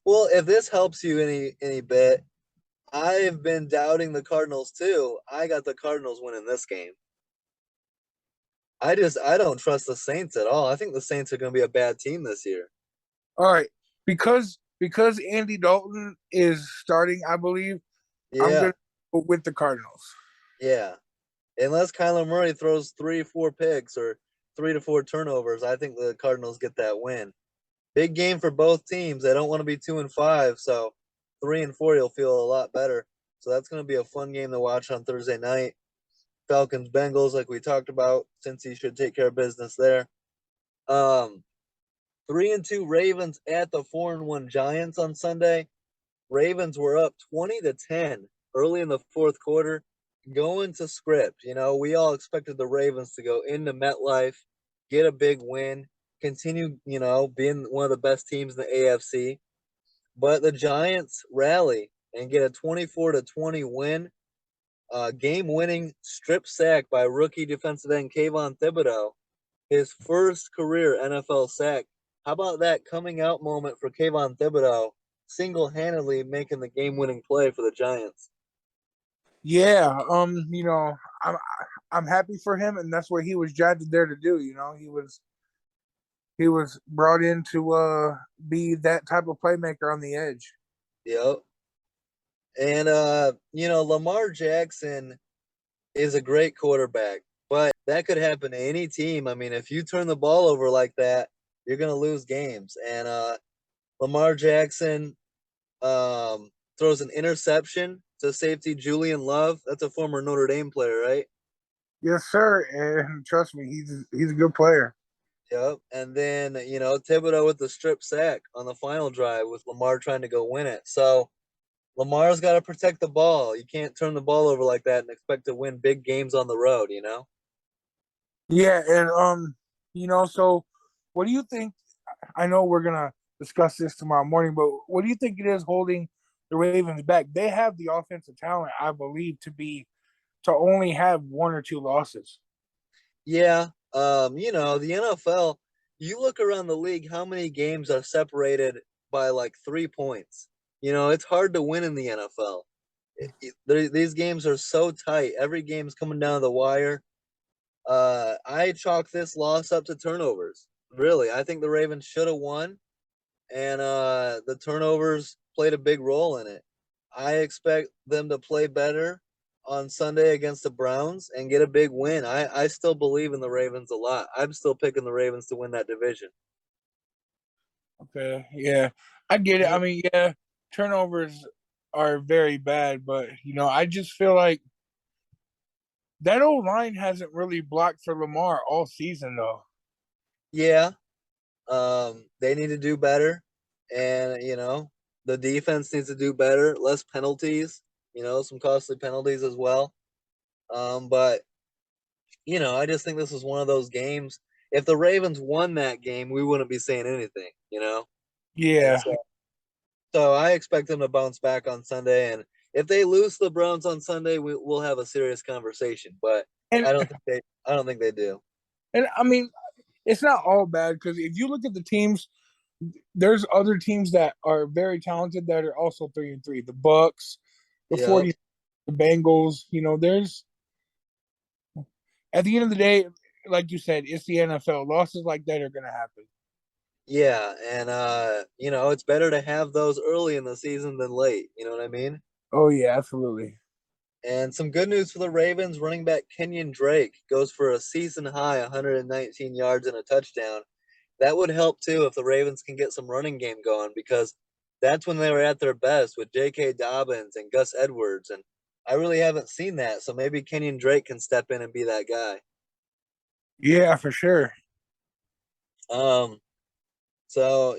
Well, if this helps you any bit, I've been doubting the Cardinals too. I got the Cardinals winning this game. I don't trust the Saints at all. I think the Saints are going to be a bad team this year. All right, because Andy Dalton is starting, I believe I'm Yeah, gonna go with the Cardinals. yeah. Unless Kyler Murray throws 3 or 4 picks or 3 to 4 turnovers, I think the Cardinals get that win. Big game for both teams. They don't want to be 2-5, so 3-4 you'll feel a lot better. So that's going to be a fun game to watch on Thursday night. Falcons Bengals, like we talked about, since he should take care of business there. Um, 3-2 Ravens at the 4-1 Giants on Sunday. Ravens were up 20-10 early in the fourth quarter, going to script. We all expected the Ravens to go into MetLife, get a big win, continue, being one of the best teams in the AFC. But the Giants rally and get a 24-20 win. Game-winning strip sack by rookie defensive end Kayvon Thibodeau, his first career NFL sack. How about that coming out moment for Kayvon Thibodeau, single-handedly making the game-winning play for the Giants? Yeah, I'm happy for him, and that's what he was drafted there to do. He was brought in to be that type of playmaker on the edge. Yep. And Lamar Jackson is a great quarterback, but that could happen to any team. I mean, if you turn the ball over like that, you're going to lose games. And Lamar Jackson throws an interception to safety Julian Love. That's a former Notre Dame player, right? Yes, sir. And trust me, he's a good player. Yep. And then, Thibodeau with the strip sack on the final drive with Lamar trying to go win it. So Lamar's got to protect the ball. You can't turn the ball over like that and expect to win big games on the road. Yeah, and so what do you think? I know we're gonna discuss this tomorrow morning, but what do you think it is holding the Ravens back? They have the offensive talent, I believe, to only have one or two losses. Yeah. The NFL, you look around the league, how many games are separated by like 3 points? It's hard to win in the NFL. These games are so tight. Every game's coming down to the wire. I chalk this loss up to turnovers. Really, I think the Ravens should have won, and the turnovers played a big role in it. I expect them to play better on Sunday against the Browns and get a big win. I still believe in the Ravens a lot. I'm still picking the Ravens to win that division. Okay, yeah, I get it. I You, mean, yeah, turnovers are very bad, but I just feel like that old line hasn't really blocked for Lamar all season, though. yeah, they need to do better, and the defense needs to do better. Less penalties, some costly penalties as well. But I just think this is one of those games. If the Ravens won that game, we wouldn't be saying anything. And Yeah, so I expect them to bounce back on Sunday. And if they lose the Browns on Sunday, we'll have a serious conversation. But and I don't think they do. I mean, it's not all bad because if you look at the teams, there's other teams that are very talented that are also 3-3. The Bucks, the Yep. 40, the Bengals. There's at the end of the day, like you said, it's the NFL. Losses like that are gonna happen. Yeah, and it's better to have those early in the season than late. You know what I mean? Oh yeah, absolutely. And some good news for the Ravens: running back Kenyon Drake goes for a season high 119 yards and a touchdown. That would help too if the Ravens can get some running game going because that's when they were at their best with J.K. Dobbins and Gus Edwards, and I really haven't seen that. So maybe Kenyon Drake can step in and be that guy. Yeah, for sure. Um, so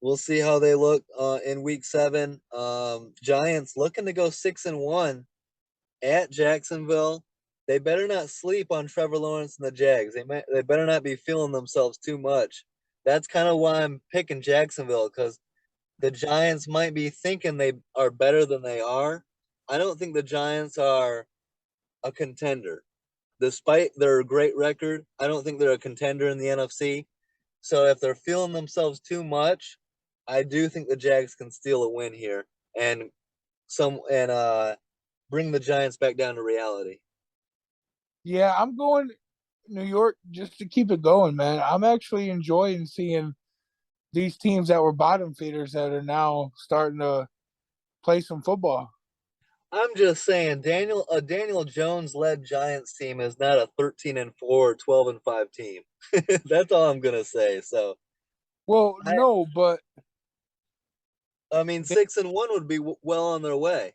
we'll see how they look in Week 7. Giants looking to go 6-1 at Jacksonville. They better not sleep on Trevor Lawrence and the Jags. They better not be feeling themselves too much. That's kind of why I'm picking Jacksonville because the Giants might be thinking they are better than they are. I don't think the Giants are a contender. Despite their great record, I don't think they're a contender in the NFC. So if they're feeling themselves too much, I do think the Jags can steal a win here and bring the Giants back down to reality. Yeah, I'm going New York just to keep it going, man. I'm actually enjoying seeing these teams that were bottom feeders that are now starting to play some football. I'm just saying, Daniel Jones led Giants team is not a 13-4, 12-5 team. That's all I'm gonna say. So Well, I no, but I mean, they, 6-1 would be well on their way.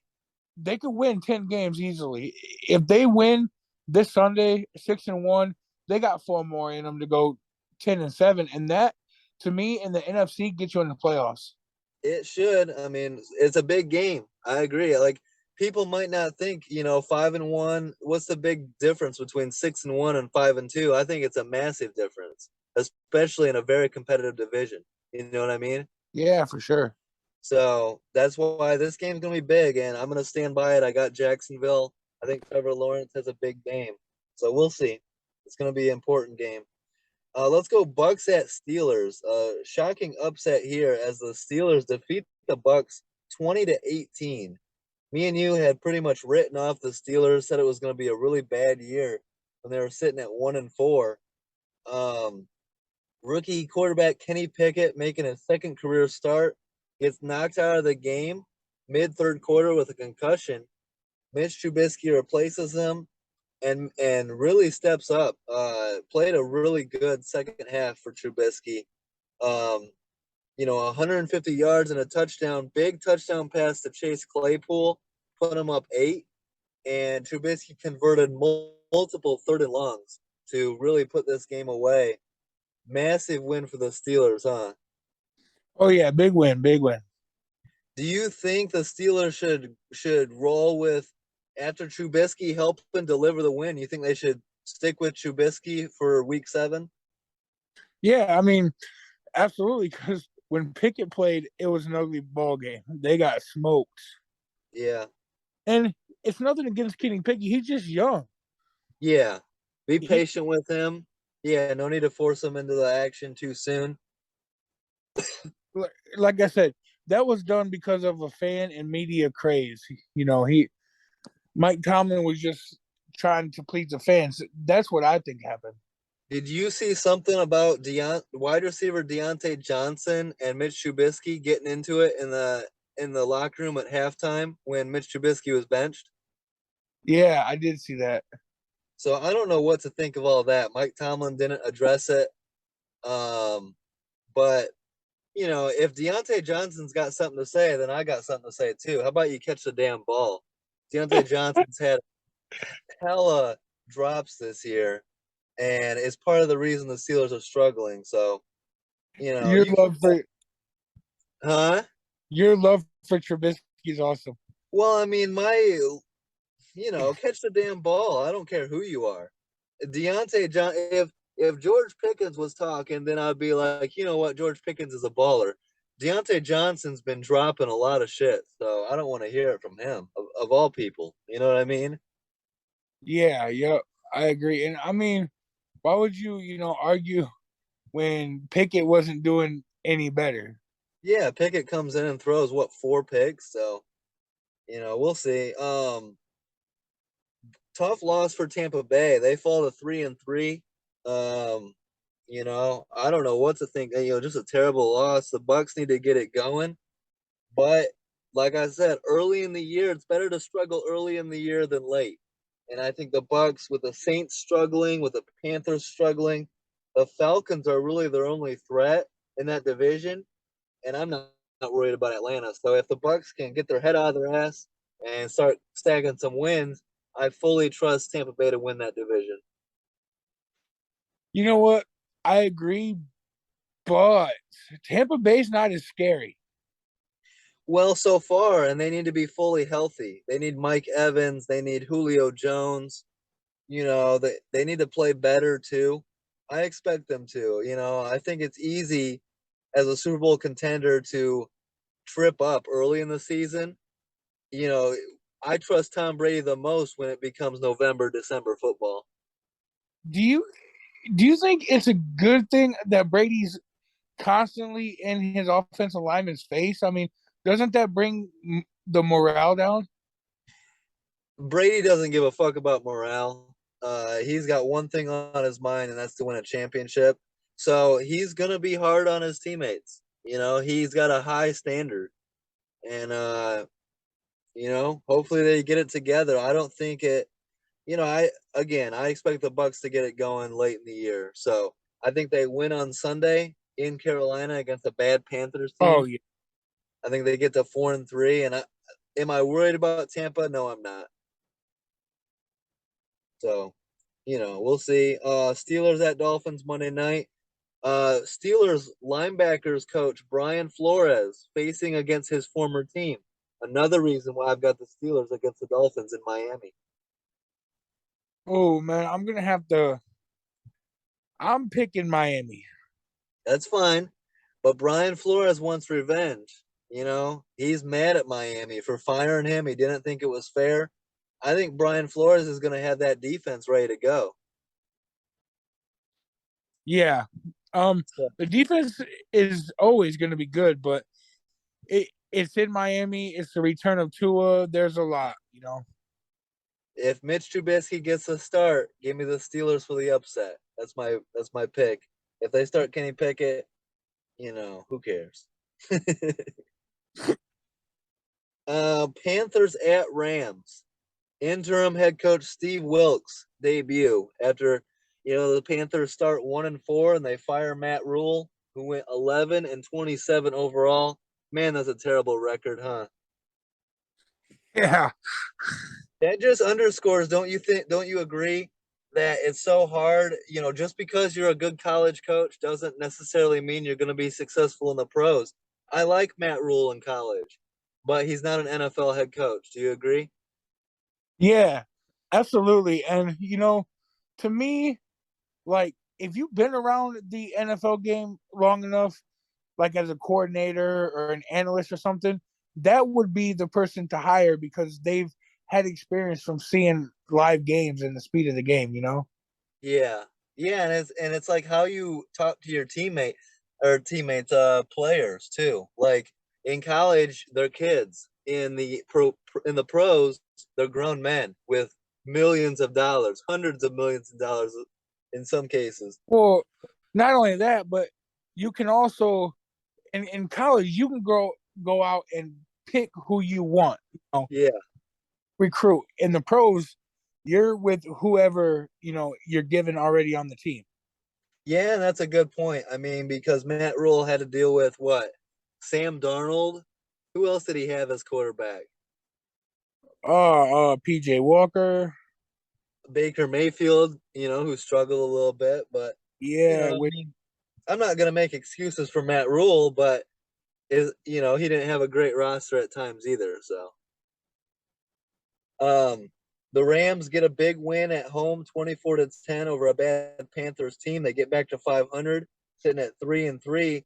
they could win 10 games easily. If they win this Sunday 6-1, they got four more in them to go 10-7, and that to me in the NFC gets you in the playoffs. It should. I mean, it's a big game. I agree. Like people might not think, 5-1. What's the big difference between 6-1 and 5-2? I think it's a massive difference, especially in a very competitive division. You know what I mean? Yeah, for sure. So that's why this game's gonna be big, and I'm gonna stand by it. I got Jacksonville. I think Trevor Lawrence has a big game, so we'll see. It's gonna be an important game. Let's go Bucks at Steelers. Shocking upset here as the Steelers defeat the Bucks 20-18. Me and you had pretty much written off the Steelers, said it was going to be a really bad year when they were sitting at 1-4. Um, Rookie quarterback Kenny Pickett making his second career start gets knocked out of the game mid third quarter with a concussion. Mitch Trubisky replaces him. and really steps up. Played a really good second half for Trubisky. Um, 150 yards and a touchdown, big touchdown pass to Chase Claypool, put him up 8, and Trubisky converted multiple third and longs to really put this game away. Massive win for the Steelers, huh? Oh yeah, big win, big win. Do you think the Steelers should roll with after Trubisky helping deliver the win? You think they should stick with Trubisky for Week 7? Yeah, I mean, absolutely. Because when Pickett played, it was an ugly ball game. They got smoked, Yeah, and it's nothing against Kenny Pickett. He's just young. yeah. Be He, patient with him. Yeah, no need to force him into the action too soon. like I said, that was done because of a fan and media craze. He Mike Tomlin was just trying to please the fans. That's what I think happened. Did you see something about wide receiver Deontay Johnson and Mitch Trubisky getting into it in the locker room at halftime when Mitch Trubisky was benched? Yeah, I did see that. So I don't know what to think of all that. Mike Tomlin didn't address it. Um, but if Deontay Johnson's got something to say, then I got something to say too. How about you catch the damn ball? Deontay Johnson's had hella drops this year, and it's part of the reason the Steelers are struggling. So, Your you can, love for huh? your love for Trubisky is awesome. Well, I mean, catch the damn ball. I don't care who you are. Deontay John, if George Pickens was talking, then I'd be like, you know what, George Pickens is a baller. Deontay Johnson's been dropping a lot of shit, so I don't want to hear it from him of all people. You know what I mean? Yeah, yeah, I agree. And I mean, why would you argue when Pickett wasn't doing any better? Yeah, Pickett comes in and throws what 4 picks, so we'll see. Tough loss for Tampa Bay. They fall to 3-3. Um, I don't know what to think. Just a terrible loss. The Bucks need to get it going. But like I said, early in the year, it's better to struggle early in the year than late. And I think the Bucks, with the Saints struggling, with the Panthers struggling, the Falcons are really their only threat in that division. And I'm not worried about Atlanta. So if the Bucks can get their head out of their ass and start stacking some wins, I fully trust Tampa Bay to win that division. You know what? I agree, but Tampa Bay's not as scary. Well, so far, and they need to be fully healthy. They need Mike Evans. They need Julio Jones. They need to play better too. I expect them to. I think it's easy as a Super Bowl contender to trip up early in the season. You know, I trust Tom Brady the most when it becomes November, December football. Do you do you think it's a good thing that Brady's constantly in his offensive lineman's face? I mean, doesn't that bring the morale down? Brady doesn't give a fuck about morale. He's got one thing on his mind, and that's to win a championship. So he's gonna be hard on his teammates. He's got a high standard, and hopefully they get it together. I don't think it. I expect the Bucks to get it going late in the year. So I think they win on Sunday in Carolina against a bad Panthers Oh team. yeah. I think they get to 4-3. And am I worried about Tampa? No, I'm not. So, we'll see. Steelers at Dolphins Monday night. Steelers linebackers coach Brian Flores facing against his former team. Another reason why I've got the Steelers against the Dolphins in Miami. Oh man, I'm picking Miami. That's fine. But Brian Flores wants revenge. He's mad at Miami for firing him. He didn't think it was fair. I think Brian Flores is going to have that defense ready to go. Yeah. So The defense is always going to be good, but it's in Miami. It's the return of Tua. There's a lot. if Mitch Trubisky gets a start, give me the Steelers for the upset. That's my pick. If they start Kenny Pickett, who cares? Panthers at Rams. interim head coach Steve Wilkes debut after the Panthers start 1-4 and they fire Matt Rule, who went 11-27 overall. Man, that's a terrible record, huh? Yeah. That just underscores, don't you agree that it's so hard, just because you're a good college coach doesn't necessarily mean you're going to be successful in the pros. I like Matt Rule in college, but he's not an NFL head coach. Do you agree? Yeah, absolutely. And to me, like if you've been around the NFL game long enough, like as a coordinator or an analyst or something, that would be the person to hire because they've had experience from seeing live games and the speed of the game. Yeah. Yeah, and it's like how you talk to your teammates, players too. Like in college, they're kids. In the pros, they're grown men with millions of dollars, hundreds of millions of dollars in some cases. Well, not only that, but you can also in college you can go out and pick who you want, Yeah. recruit. In the pros, you're with whoever you're given already on the team. Yeah, and that's a good point. I mean, because Matt Rule had to deal with what? Sam Darnold. Who else did he have as quarterback? PJ Walker. Baker Mayfield, who struggled a little bit, but Yeah, I mean, I'm not gonna make excuses for Matt Rule, but he didn't have a great roster at times either. So, um, the Rams get a big win at home, 24-10 over a bad Panthers team. They get back to 500, sitting at 3-3.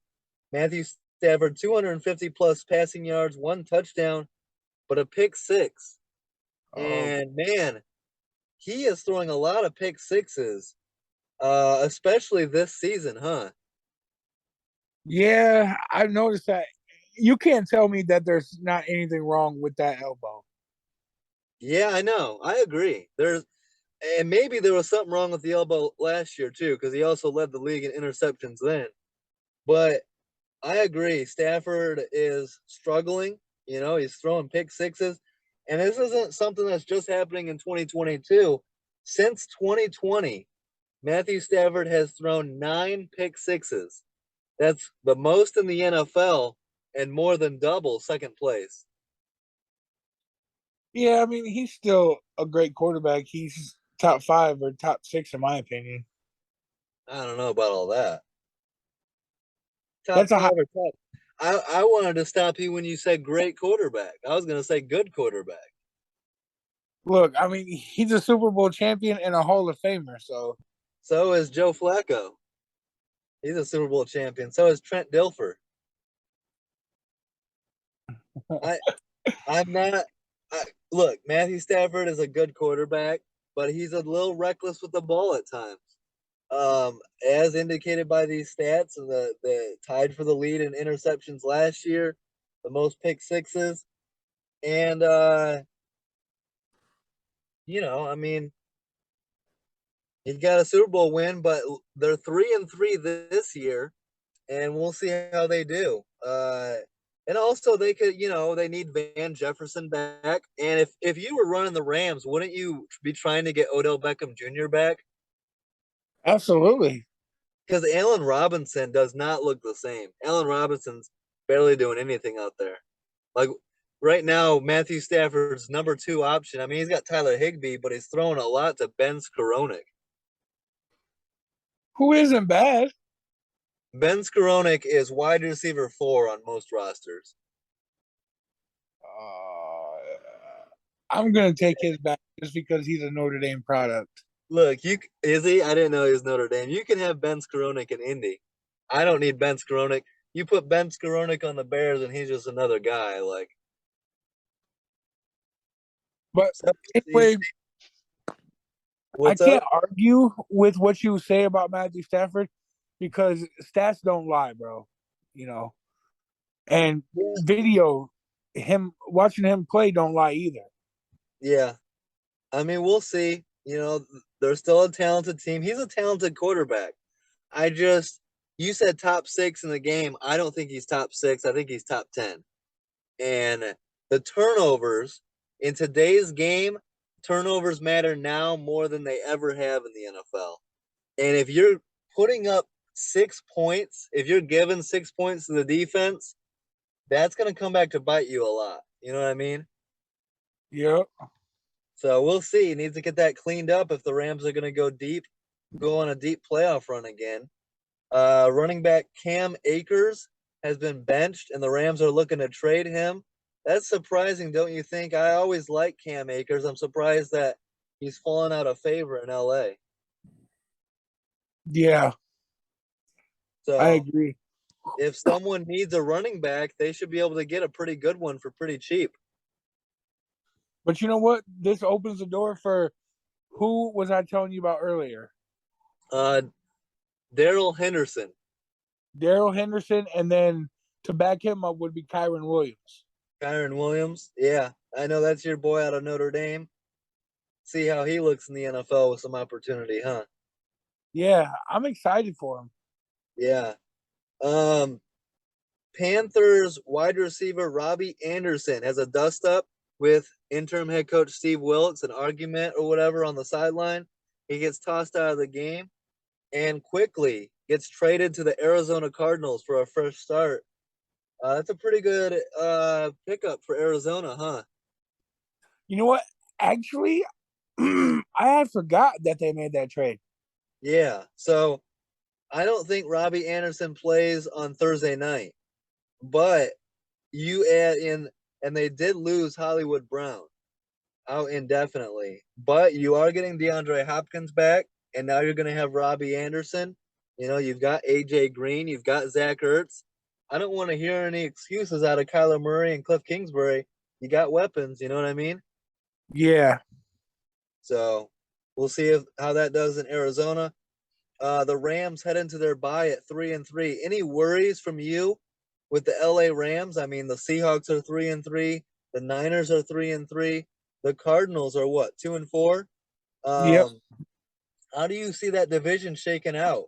Matthew Stafford, 250 plus passing yards, one touchdown, but a pick six. uh, And man, he is throwing a lot of pick sixes, especially this season, huh? yeah, I've noticed that. You can't tell me that there's not anything wrong with that elbow. Yeah, I know. I agree. And maybe there was something wrong with the elbow last year too, because he also led the league in interceptions then. But I agree. Stafford is struggling. He's throwing pick sixes. And this isn't something that's just happening in 2022. Since 2020, Matthew Stafford has thrown 9 pick sixes. That's the most in the NFL and more than double second place. Yeah, I mean he's still a great quarterback. He's top 5 or top 6 in my opinion. I don't know about all that. Top That's a high five or top. I wanted to stop you when you said great quarterback. I was going to say good quarterback. look. I mean he's a Super Bowl champion and a Hall of Famer. So So is Joe Flacco. He's a Super Bowl champion. So is Trent Dilfer. I I'm not. Look, Matthew Stafford is a good quarterback, but he's a little reckless with the ball at times. As indicated by these stats, the tied for the lead in interceptions last year, the most pick sixes, and I mean, he got a Super Bowl win, but they're 3-3 this year, and we'll see how they do. And also they could, they need Van Jefferson back. And if you were running the Rams, wouldn't you be trying to get Odell Beckham Jr. back? absolutely. Because Allen Robinson does not look the same. Allen Robinson's barely doing anything out there. Like right now, Matthew Stafford's number 2 option. I mean, he's got Tyler Higbee, but he's throwing a lot to Ben Skowronek. Who isn't bad? Ben Skowronek is wide receiver 4 on most rosters. I'm gonna take his back just because he's a Notre Dame product. Look, is he? I didn't know he was Notre Dame. You can have Ben Skowronek in Indy. I don't need Ben Skowronek. You put Ben Skowronek on the Bears, and he's just another guy. Like, But so, anyway, I what's up? can't argue with what you say about Matthew Stafford because stats don't lie, bro. You know, and Yeah, video, him watching him play don't lie either. yeah. I mean, we'll see. They're still a talented team. He's a talented quarterback. You said top 6 in the game. I don't think he's top 6. I think he's top 10. And the turnovers in today's game, turnovers matter now more than they ever have in the NFL. And if you're putting up 6 points, if you're giving 6 points to the defense, that's going to come back to bite you a lot. You know what I mean? Yep. So we'll see. He needs to get that cleaned up if the Rams are going to go deep, go on a deep playoff run again. Running back Cam Akers has been benched, and the Rams are looking to trade him. That's surprising, don't you think? I always like Cam Akers. I'm surprised that he's fallen out of favor in LA. Yeah, I So agree. if someone needs a running back, they should be able to get a pretty good one for pretty cheap. But you know what? This opens the door for who was I telling you about earlier? Uh, Daryl Henderson. Daryl Henderson, and then to back him up would be Kyron Williams. Kyron Williams. Yeah, I know that's your boy out of Notre Dame. See how he looks in the NFL with some opportunity, huh? Yeah, I'm excited for him. Yeah. Um, Panthers wide receiver Robbie Anderson has a dust up with interim head coach Steve Wilkes, an argument or whatever on the sideline. He gets tossed out of the game and quickly gets traded to the Arizona Cardinals for a fresh start. That's a pretty good pickup for Arizona, huh? You know what? Actually, I had forgot that they made that trade. Yeah. So I don't think Robbie Anderson plays on Thursday night, but you add in, and they did lose Hollywood Brown out indefinitely, but you are getting DeAndre Hopkins back, and now you're going to have Robbie Anderson. You know, you've got AJ Green, you've got Zach Ertz. I don't want to hear any excuses out of Kyler Murray and Cliff Kingsbury. You got weapons, you know what I mean? Yeah. So we'll see how that does in Arizona. The Rams head into their bye at 3-3. Any worries from you with the LA Rams? I mean, the Seahawks are 3-3. The Niners are 3-3. The Cardinals are what, 2-4? Yep. How do you see that division shaking out?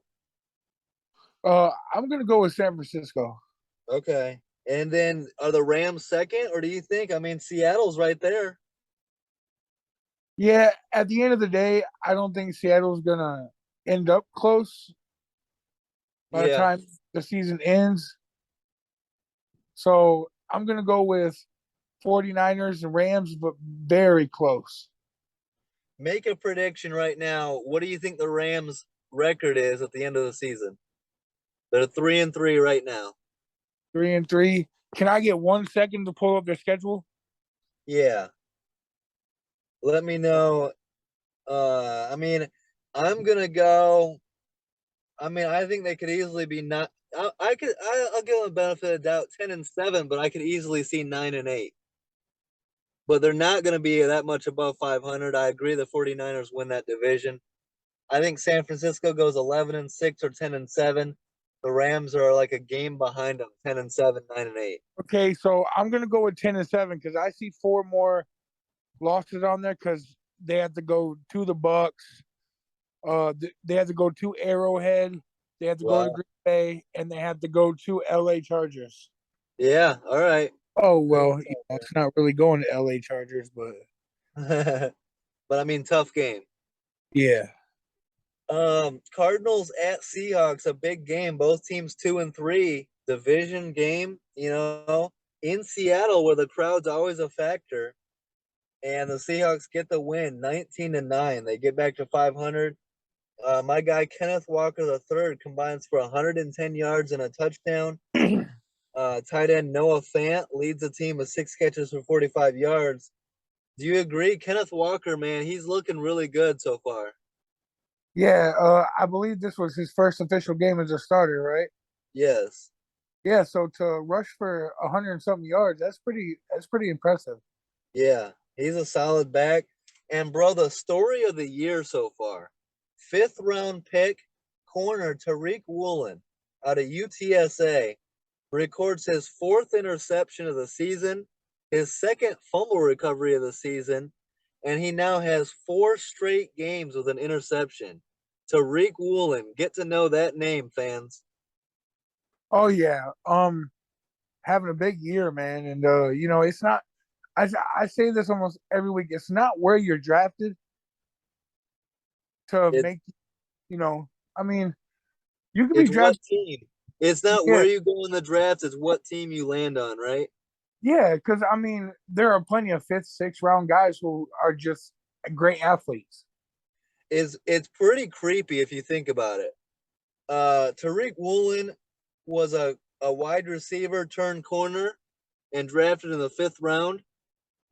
I'm gonna go with San Francisco. Okay. And then are the Rams second, or do you think? I mean, Seattle's right there. Yeah, at the end of the day, I don't think Seattle's gonna end up close by the Yeah. time the season ends. So I'm gonna go with 49ers and Rams, but very close. Make a prediction right now. What do you think the Rams' record is at the end of the season? They're 3-3 right now. 3-3. Can I get 1 second to pull up their schedule? Yeah. Let me know. I mean, I'm gonna go. I mean, I think they could easily be not. I'll give them a benefit of doubt, 10-7, but I could easily see 9-8. But they're not going to be that much above 500. I agree. The 49ers win that division. I think San Francisco goes 11-6 or 10-7. The Rams are like a game behind them, 10-7, 9-8. Okay, so I'm gonna go with 10-7 because I see four more losses on there because they have to go to the Bucks. They have to go to Arrowhead. They have to go to Wow. Green Bay, and they have to go to LA Chargers. Yeah. All right. Oh Good well, it's not really going to LA Chargers, but but I mean, tough game. yeah, Cardinals at Seahawks, a big game. Both teams 2-3, division game. You know, in Seattle where the crowd's always a factor, and the Seahawks get the win, 19-9. They get back to 500. My guy Kenneth Walker III combines for 110 yards and a touchdown. Tight end Noah Fant leads the team with 6 catches for 45 yards. Do you agree, Kenneth Walker? Man, he's looking really good so far. yeah. I believe this was his first official game as a starter, right? Yes. Yeah. So to rush for 100 and something yards, that's pretty impressive. Yeah, he's a solid back. And bro, the story of the year so far, fifth round pick corner Tariq Woolen out of UTSA records his fourth interception of the season, his second fumble recovery of the season, and he now has 4 straight games with an interception. Tariq Woolen, get to know that name, fans. Oh yeah. Having a big year, man, and it's not. I I say this almost every week. It's not where you're drafted to It's make you know. I mean, you could be it's what drafted. team. It's not Yeah, where you go in the draft, it's what team you land on, right? yeah. Because I mean, there are plenty of fifth, sixth round guys who are just great athletes. It's pretty creepy if you think about it. Tariq Woolen was a wide receiver turned corner and drafted in the fifth round.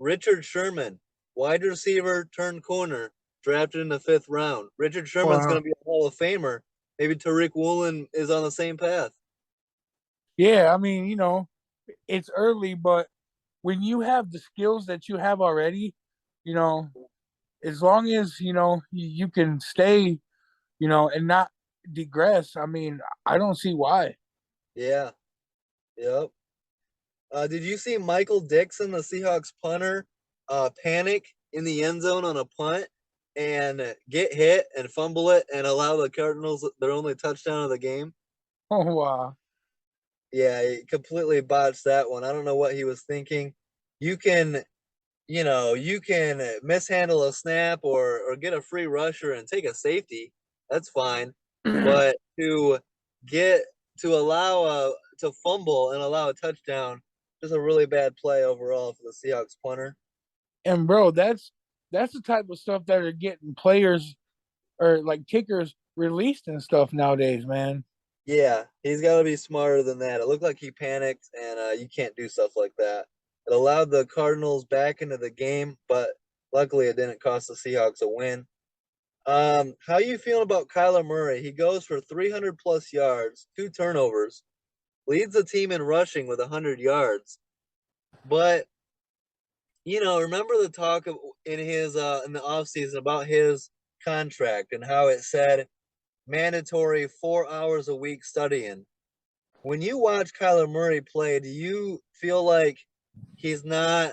Richard Sherman, wide receiver turned corner, drafted in the fifth round. Richard Sherman's Wow. going to be a Hall of Famer. Maybe Tariq Woolen is on the same path. Yeah, I mean, it's early, but when you have the skills that you have already, you know, as long as you can stay, and not digress. I mean, I don't see why. Yeah. Yep. Did you see Michael Dixon, the Seahawks punter, panic in the end zone on a punt and get hit and fumble it and allow the Cardinals their only touchdown of the game? Oh wow. Yeah, he completely botched that one. I don't know what he was thinking. You can, you can mishandle a snap or get a free rusher and take a safety. That's fine. But get to allow to fumble and allow a touchdown, just a really bad play overall for the Seahawks punter. And bro, that's the type of stuff that are getting players or like kickers released and stuff nowadays, man. Yeah, he's got to be smarter than that. It looked like he panicked, and you can't do stuff like that. It allowed the Cardinals back into the game, but luckily it didn't cost the Seahawks a win. How you feeling about Kyler Murray? He goes for 300 plus yards, two turnovers, leads the team in rushing with 100 yards. But remember the talk in his in the offseason about his contract and how it said mandatory 4 hours a week studying. When you watch Kyler Murray play, do you feel like he's not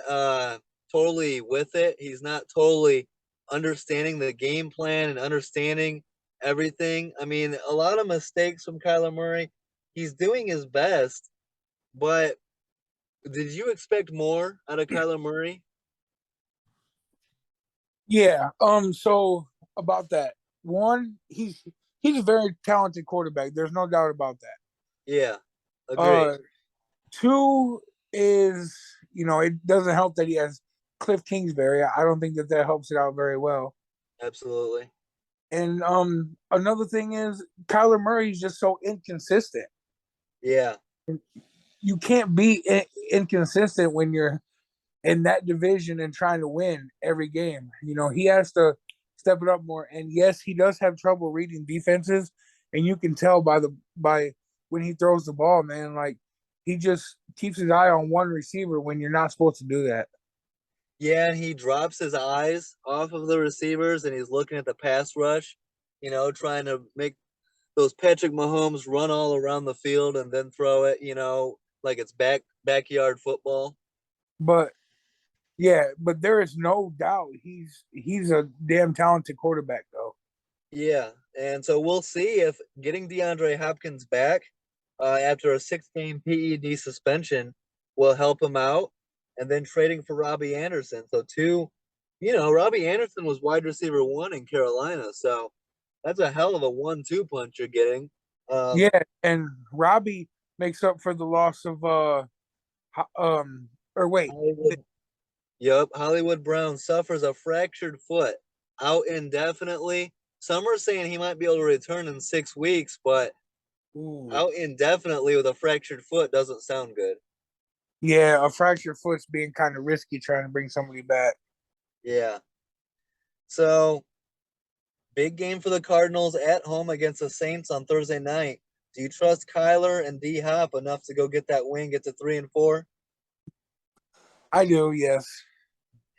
totally with it? He's not totally understanding the game plan and understanding everything. I mean, a lot of mistakes from Kyler Murray. He's doing his best, but did you expect more out of Kyler Murray? Yeah. So about that, one, he's a very talented quarterback. There's no doubt about that. Yeah, agree. Uh, two is it doesn't help that he has Cliff Kingsbury. I don't think that helps it out very well. Absolutely. And another thing is Kyler Murray is just so inconsistent. Yeah. You can't be inconsistent when you're in that division and trying to win every game. He has to step it up more. And yes, he does have trouble reading defenses, and you can tell by when he throws the ball, man. Like he just keeps his eye on one receiver when you're not supposed to do that. Yeah, and he drops his eyes off of the receivers and he's looking at the pass rush, trying to make those Patrick Mahomes run all around the field and then throw it, like it's backyard football. But yeah, but there is no doubt he's a damn talented quarterback though. Yeah, and so we'll see if getting DeAndre Hopkins back after a 6 game PED suspension will help him out, and then trading for Robbie Anderson. So Robbie Anderson was wide receiver one in Carolina, so that's a hell of a 1-2 punch you're getting. Um, Yeah, and Robbie makes up for the loss of or wait, Hollywood, yep, Hollywood Brown suffers a fractured foot, out indefinitely. Some are saying he might be able to return in 6 weeks, but ooh, out indefinitely with a fractured foot doesn't sound good. yeah, a fractured foot's being kind of risky trying to bring somebody back. Yeah. So big game for the Cardinals at home against the Saints on Thursday night. Do you trust Kyler and D Hop enough to go get that win, get to 3-4? I do, yes.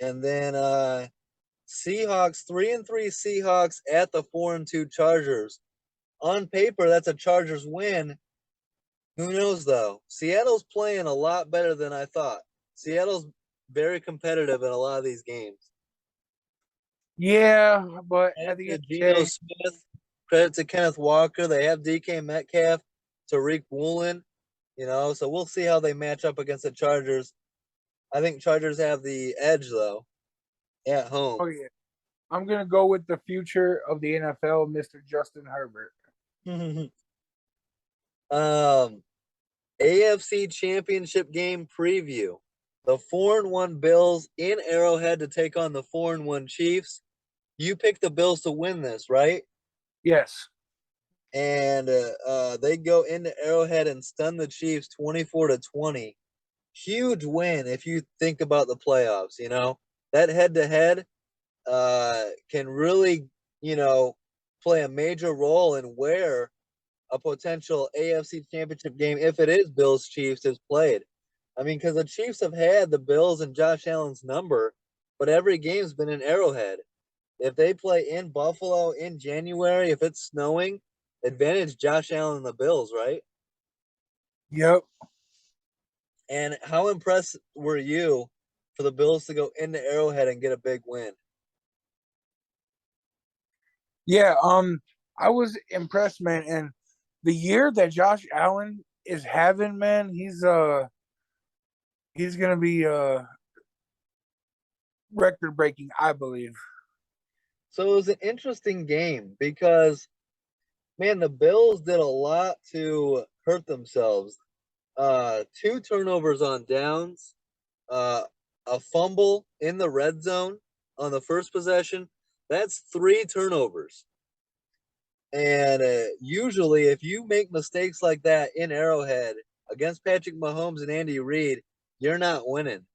And then Seahawks, 3-3 Seahawks at the 4-2 Chargers. On paper, that's a Chargers win. Who knows though? Seattle's playing a lot better than I thought. Seattle's very competitive in a lot of these games. Yeah, but Credit at the to end of the Geno day, Smith. Credit to Kenneth Walker. They have DK Metcalf, Tariq Woolen. So we'll see how they match up against the Chargers. I think Chargers have the edge though at home. Oh yeah, I'm gonna go with the future of the NFL, Mr. Justin Herbert. um, AFC Championship game preview. The 4-1 Bills in Arrowhead to take on the 4-1 Chiefs. You picked the Bills to win this, right? Yes. And they go into Arrowhead and stun the Chiefs 24-20. Huge win if you think about the playoffs. That head to head can really play a major role in where a potential AFC Championship game, if it is Bills Chiefs, is played. I mean, because the Chiefs have had the Bills and Josh Allen's number, but every game's been in Arrowhead. If they play in Buffalo in January, if it's snowing, advantage Josh Allen and the Bills, right? Yep. And how impressed were you for the Bills to go into Arrowhead and get a big win? Yeah. I was impressed, man, and the year that Josh Allen is having, man, he's gonna be record breaking, I believe. So it was an interesting game because, man, the Bills did a lot to hurt themselves. Two turnovers on downs, uh, a fumble in the red zone on the first possession. That's three turnovers. And usually, if you make mistakes like that in Arrowhead against Patrick Mahomes and Andy Reid, you're not winning.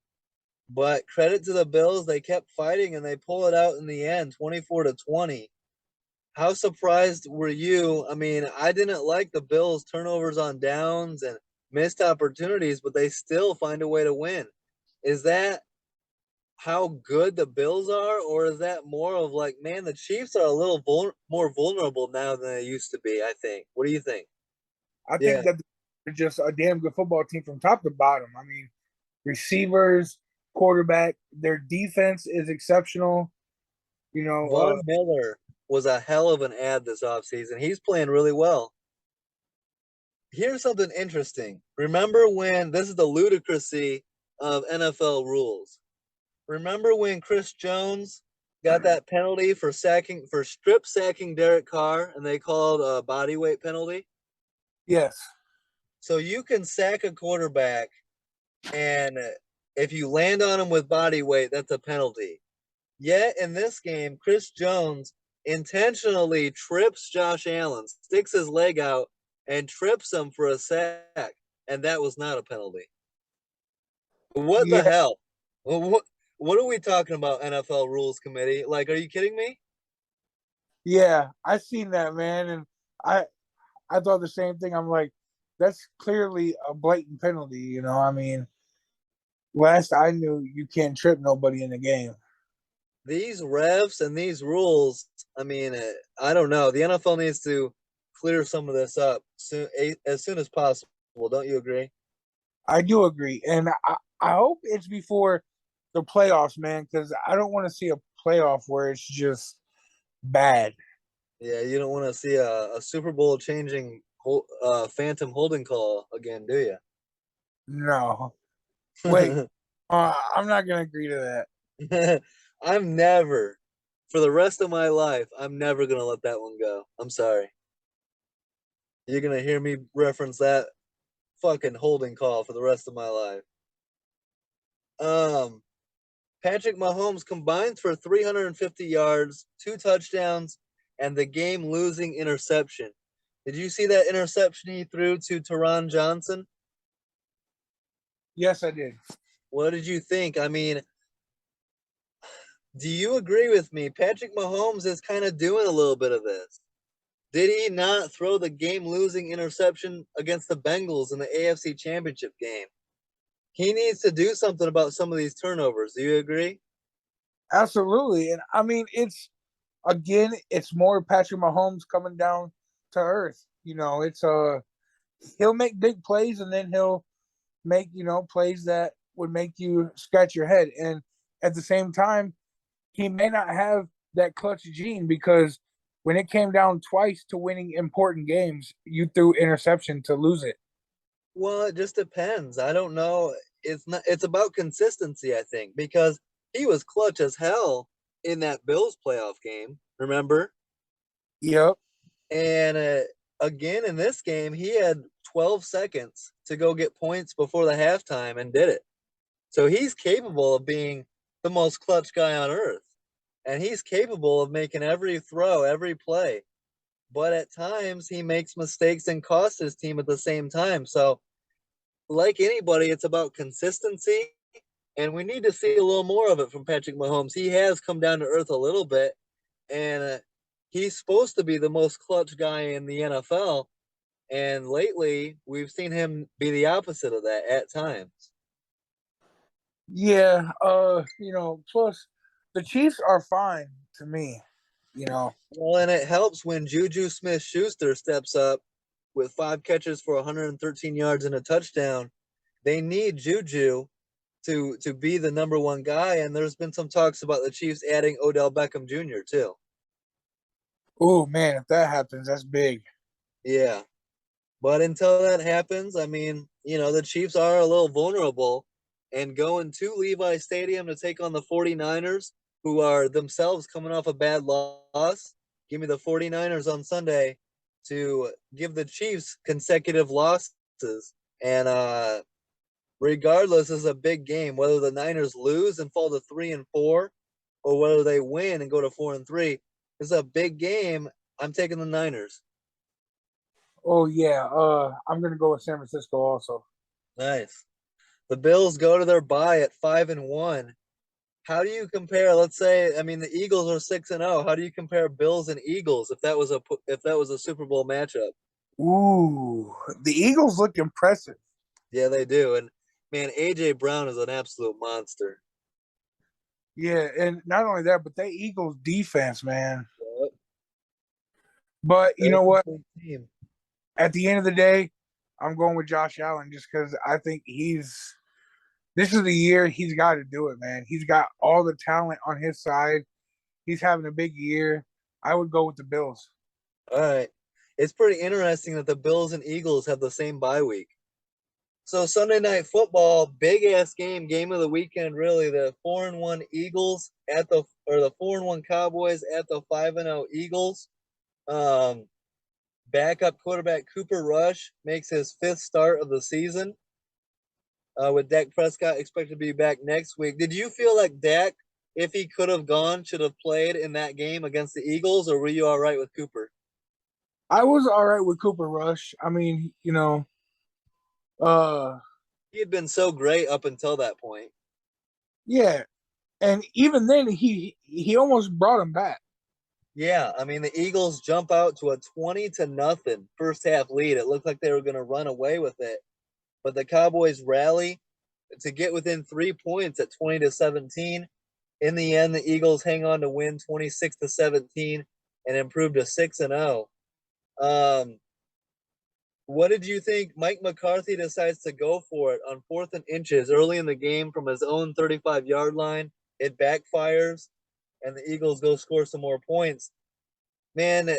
But credit to the Bills, they kept fighting and they pull it out in the end, 24-20. How surprised were you? I mean, I didn't like the Bills' turnovers on downs and missed opportunities, but they still find a way to win. Is that how good the Bills are, or is that more of like, man, the Chiefs are a little more vulnerable now than they used to be? I think. What do you think? I think Yeah, that they're just a damn good football team from top to bottom. I mean, receivers, quarterback, their defense is exceptional. You know, Von Miller was a hell of an ad this offseason. He's playing really well. Here's something interesting. Remember when this is the ludicrousy of NFL rules? Remember when Chris Jones got that penalty for strip sacking Derek Carr, and they called a body weight penalty? yes, So you can sack a quarterback, and if you land on him with body weight, that's a penalty. Yet in this game, Chris Jones intentionally trips Josh Allen, sticks his leg out, and trips him for a sack, and that was not a penalty. What the yeah, hell? What are we talking about, NFL Rules Committee? Like, are you kidding me? yeah. I seen that, man, and I I thought the same thing. I'm like, that's clearly a blatant penalty. I mean, last I knew, you can't trip nobody in the game. These refs and these rules, I mean, I don't know. The NFL needs to clear some of this up as soon as possible. Don't you agree? I do agree, and I hope it's before the playoffs, man, because I don't want to see a playoff where it's just bad. Yeah, you don't want to see a Super Bowl changing phantom holding call again, do No, wait, you? I'm not gonna agree to that. I'm never, for the rest of my life, I'm never gonna let that one go. I'm sorry. You're gonna hear me reference that fucking holding call for the rest of my life. Um, Patrick Mahomes combines for 350 yards, two touchdowns, and the game-losing interception. Did you see that interception he threw to Teron Johnson? Yes, I did. What did you think? I mean, do you agree with me? Patrick Mahomes is kind of doing a little bit of this. Did he not throw the game losing interception against the Bengals in the AFC Championship game? He needs to do something about some of these turnovers. Do you agree? Absolutely, and I mean, it's more Patrick Mahomes coming down to earth. It's he'll make big plays, and then he'll make plays that would make you scratch your head, and at the same time, he may not have that clutch gene because when it came down twice to winning important games, you threw interception to lose it. Well, it just depends. I don't know. it's about consistency, I think, because he was clutch as hell in that Bills playoff game, remember? Yep. And again in this game, he had 12 seconds to go get points before the halftime and did it. So he's capable of being the most clutch guy on earth. And he's capable of making every throw, every play. But at times he makes mistakes and costs his team at the same time. So, like anybody, it's about consistency. And we need to see a little more of it from Patrick Mahomes. He has come down to earth a little bit, and he's supposed to be the most clutch guy in the NFL. And lately, we've seen him be the opposite of that at times. Yeah. Plus the Chiefs are fine to me. You know. Well, and it helps when Juju Smith Schuster steps up with 5 catches for 113 yards and a touchdown. They need Juju to be the number one guy, and there's been some talks about the Chiefs adding Odell Beckham Jr. too. Oh man, if that happens, that's big. Yeah. But until that happens, I mean, the Chiefs are a little vulnerable, and going to Levi Stadium to take on the 49ers, who are themselves coming off a bad loss. Give me the 49ers on Sunday to give the Chiefs consecutive losses. And regardless, this is a big game. Whether the Niners lose and fall to 3-4, or whether they win and go to 4-3, this is a big game. I'm taking the Niners. Oh yeah. I'm gonna go with San Francisco also. Nice. The Bills go to their bye at 5-1. How do you compare? Let's say, I mean, the Eagles are 6-0. How do you compare Bills and Eagles if that was a Super Bowl matchup? Ooh, the Eagles look impressive. Yeah, they do. And man, AJ Brown is an absolute monster. Yeah, and not only that, but they Eagles defense, man. Yep. But you They're a know what? complete team. At the end of the day, I'm going with Josh Allen just because I think he's. This is the year he's got to do it, man. He's got all the talent on his side. He's having a big year. I would go with the Bills. All right. It's pretty interesting that the Bills and Eagles have the same bye week. So Sunday night football, big ass game of the weekend, really. The 4-1 Eagles or the 4-1 Cowboys at the 5-0 Eagles. Um, Backup quarterback Cooper Rush makes his fifth start of the season. With Dak Prescott expected to be back next week. Did you feel like Dak, if he could have gone, should have played in that game against the Eagles, or were you all right with Cooper? I was all right with Cooper Rush. I mean, uh, He had been so great up until that point. yeah, and even then, he almost brought him back. Yeah, I mean the Eagles jump out to a 20-0 first half lead. It looked like they were going to run away with it, but the Cowboys rally to get within 3 points at 20-17. In the end, the Eagles hang on to win 26-17 and improve to 6-0. Um, what did you think? Mike McCarthy decides to go for it on 4th and inches early in the game from his own 35-yard line. It backfires, and the Eagles go score some more points. Man,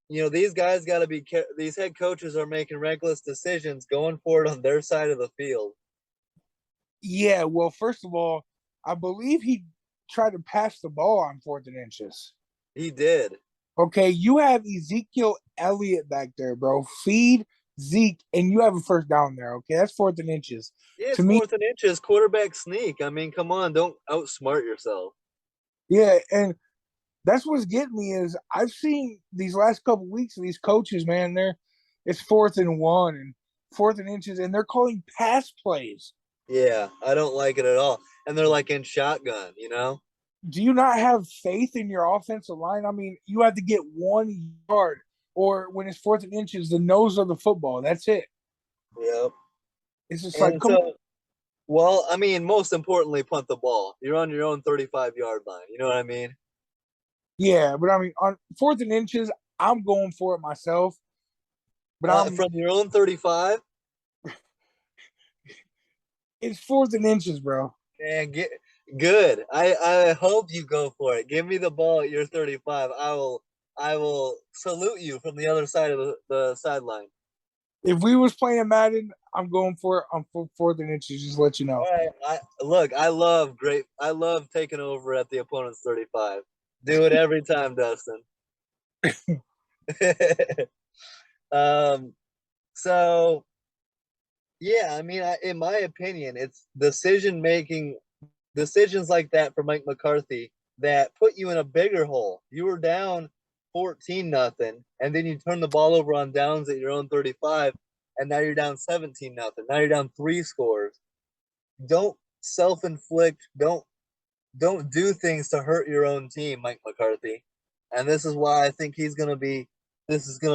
these guys got to be. These head coaches are making reckless decisions, going for it on their side of the field. Yeah, well, first of all, I believe he tried to pass the ball on 4th and inches. He did. Okay, you have Ezekiel Elliott back there, bro. Feed Zeke, and you have a first down there. Okay, that's 4th and inches. Yeah, To it's me, 4th and inches, quarterback sneak. I mean, come on, don't outsmart yourself. yeah, and that's what's getting me is I've seen these last couple of weeks of these coaches, man. It's 4th and 1 and 4th and inches, and they're calling pass plays. Yeah, I don't like it at all. And they're like in shotgun. Do you not have faith in your offensive line? I mean, you have to get 1 yard, or when it's 4th and inches, the nose of the football. That's it. Yep. It's just like, And come on. so, well, I mean, most importantly, punt the ball. You're on your own 35-yard line. You know what I mean? Yeah, but I mean, on 4th and inches, I'm going for it myself. But From your own 35, it's 4th and inches, bro. and get good. I hope you go for it. Give me the ball at your 35. I will salute you from the other side of the sideline. If we was playing Madden, I'm going for it. I'm for fourth and inches. Just let you know. All right. I love taking over at the opponent's 35. Do it every time, Dustin. um, so yeah, I mean, in my opinion, it's decisions like that for Mike McCarthy that put you in a bigger hole. You were down 14-0, and then you turn the ball over on downs at your own 35, and now you're down 17-0. Now you're down 3 scores. Don't self-inflict. Don't do things to hurt your own team, Mike McCarthy. And this is why I think this is gonna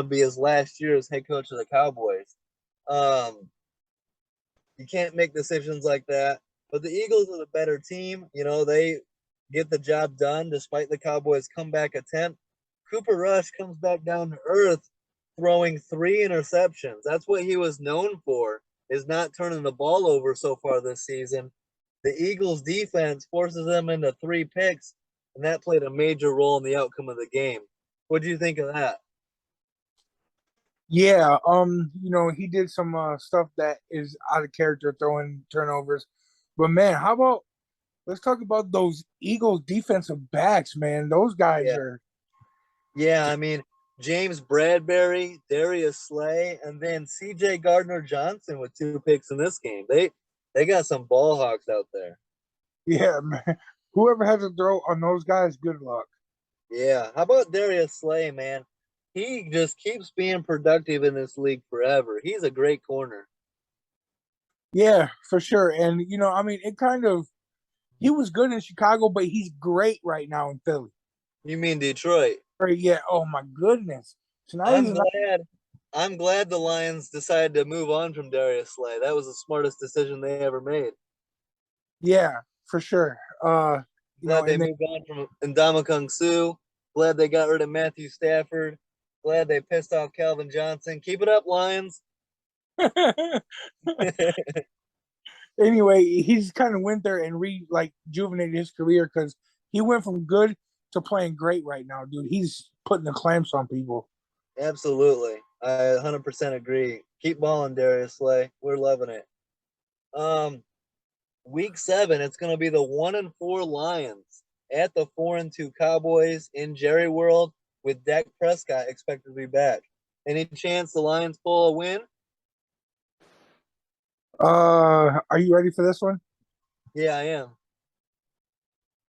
be his last year as head coach of the Cowboys. Um, you can't make decisions like that. But the Eagles are the better team. You know, they get the job done despite the Cowboys' comeback attempt. Cooper Rush comes back down to earth throwing 3 interceptions. That's what he was known for, is not turning the ball over so far this season. The Eagles defense forces them into 3 picks, and that played a major role in the outcome of the game. What do you think of that? Yeah, he did some stuff that is out of character, throwing turnovers. But man, how about let's talk about those Eagles defensive backs, man. Those guys Yeah. are Yeah, I mean, James Bradbury, Darius Slay, and then CJ Gardner Johnson with 2 picks in this game. They got some ball hawks out there. yeah, man. Whoever has a throw on those guys, good luck. Yeah. How about Darius Slay, man? He just keeps being productive in this league forever. He's a great corner. Yeah, for sure. And I mean, it kind of he was good in Chicago, but he's great right now in Philly. You mean Detroit? Right? Yeah. Oh my goodness. So now I'm he's not. glad I'm glad the Lions decided to move on from Darius Slay. That was the smartest decision they ever made. Yeah, for sure. Glad they And then moved on from Ndamukong Suh. Glad they got rid of Matthew Stafford. Glad they pissed off Calvin Johnson. Keep it up, Lions. anyway, he's kind of went there and rejuvenated his career because he went from good to playing great right now, dude. He's putting the clamps on people. Absolutely. I 100% agree. Keep balling, Darius Slay. We're loving it. Um, week 7, it's going to be the 1-4 Lions at the 4-2 Cowboys in Jerry World with Dak Prescott expected to be back. Any chance the Lions pull a win? Are you ready for this one? Yeah, I am.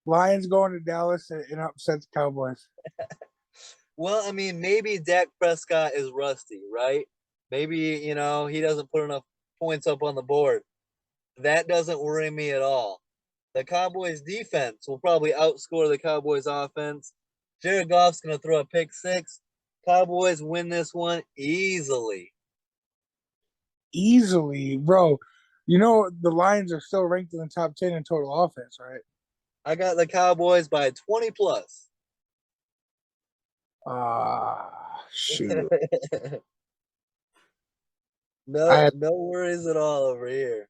Lions going to Dallas and upset the Cowboys. Well, I mean, maybe Dak Prescott is rusty, right? Maybe, he doesn't put enough points up on the board. That doesn't worry me at all. The Cowboys defense will probably outscore the Cowboys offense. Jared Goff's going to throw a pick six. Cowboys win this one easily. Easily, bro. The Lions are still ranked in the top 10 in total offense, right? I got the Cowboys by 20 plus. Shoot. No, I no worries at all over here.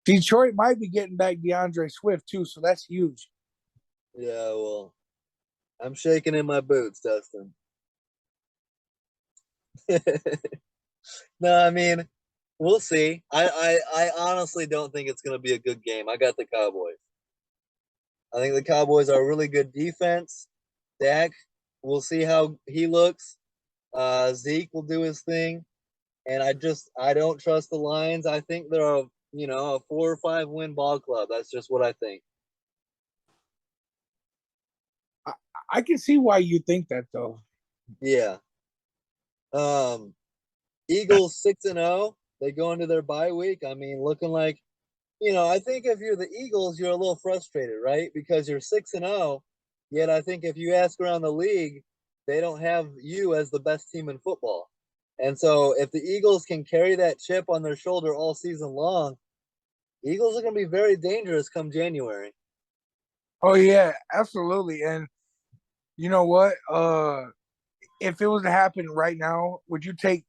Detroit might be getting back DeAndre Swift too, so that's huge. Yeah, well, I'm shaking in my boots, Dustin. No, I mean, we'll see. I honestly don't think it's going to be a good game. I got the Cowboys. I think the Cowboys are a really good defense. Dak, we'll see how he looks. Zeke will do his thing, and I don't trust the Lions. I think they're a 4 or 5 win ball club. That's just what I think. I, I can see why you think that though. Yeah. Um, Eagles 6-0. They go into their bye week. I mean, looking like I think if you're the Eagles, you're a little frustrated, right? Because you're 6-0. Yet I think if you ask around the league, they don't have you as the best team in football. And so if the Eagles can carry that chip on their shoulder all season long, Eagles are going to be very dangerous come January. Oh yeah, absolutely. And you know what? If it was to happen right now, would you take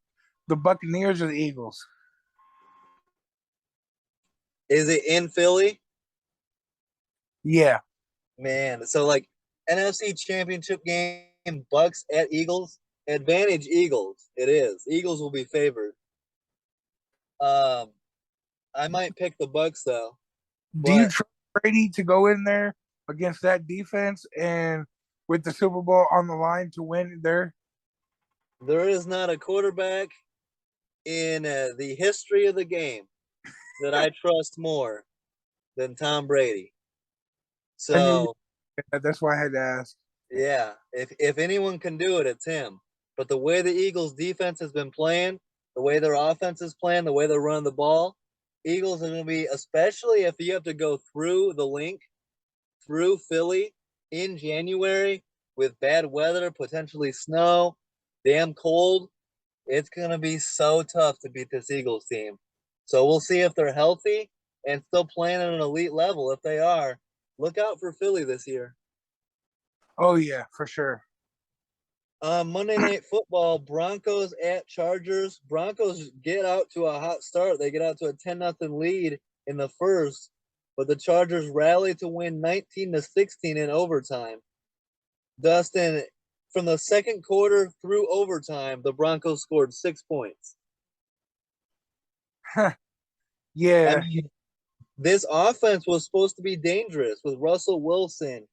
the Buccaneers or the Eagles? Is it in Philly? Yeah. Man, so like NFC Championship game, Bucks at Eagles Advantage Eagles. It is. Eagles will be favored. Um, I might pick the Bucks though, Do you but trust Brady to go in there against that defense and with the Super Bowl on the line to win there? there is not a quarterback in the history of the game that I trust more than Tom Brady. I knew you. So That's why I had to ask. yeah, if anyone can do it, it's him. But the way the Eagles defense has been playing, the way their offense is playing, the way they're running the ball, Eagles are going to be, especially if you have to go through the link, through Philly in January with bad weather, potentially snow, damn cold. It's going to be so tough to beat this Eagles team. So we'll see if they're healthy and still playing at an elite level. If they are, look out for Philly this year. Oh yeah, for sure. Monday Night Football, Broncos at Chargers. Broncos get out to a hot start. They get out to a 10-0 lead in the first, but the Chargers rally to win 19-16 in overtime. Dustin, from the second quarter through overtime, the Broncos scored 6 points. I Yeah, mean, this offense was supposed to be dangerous with Russell Wilson,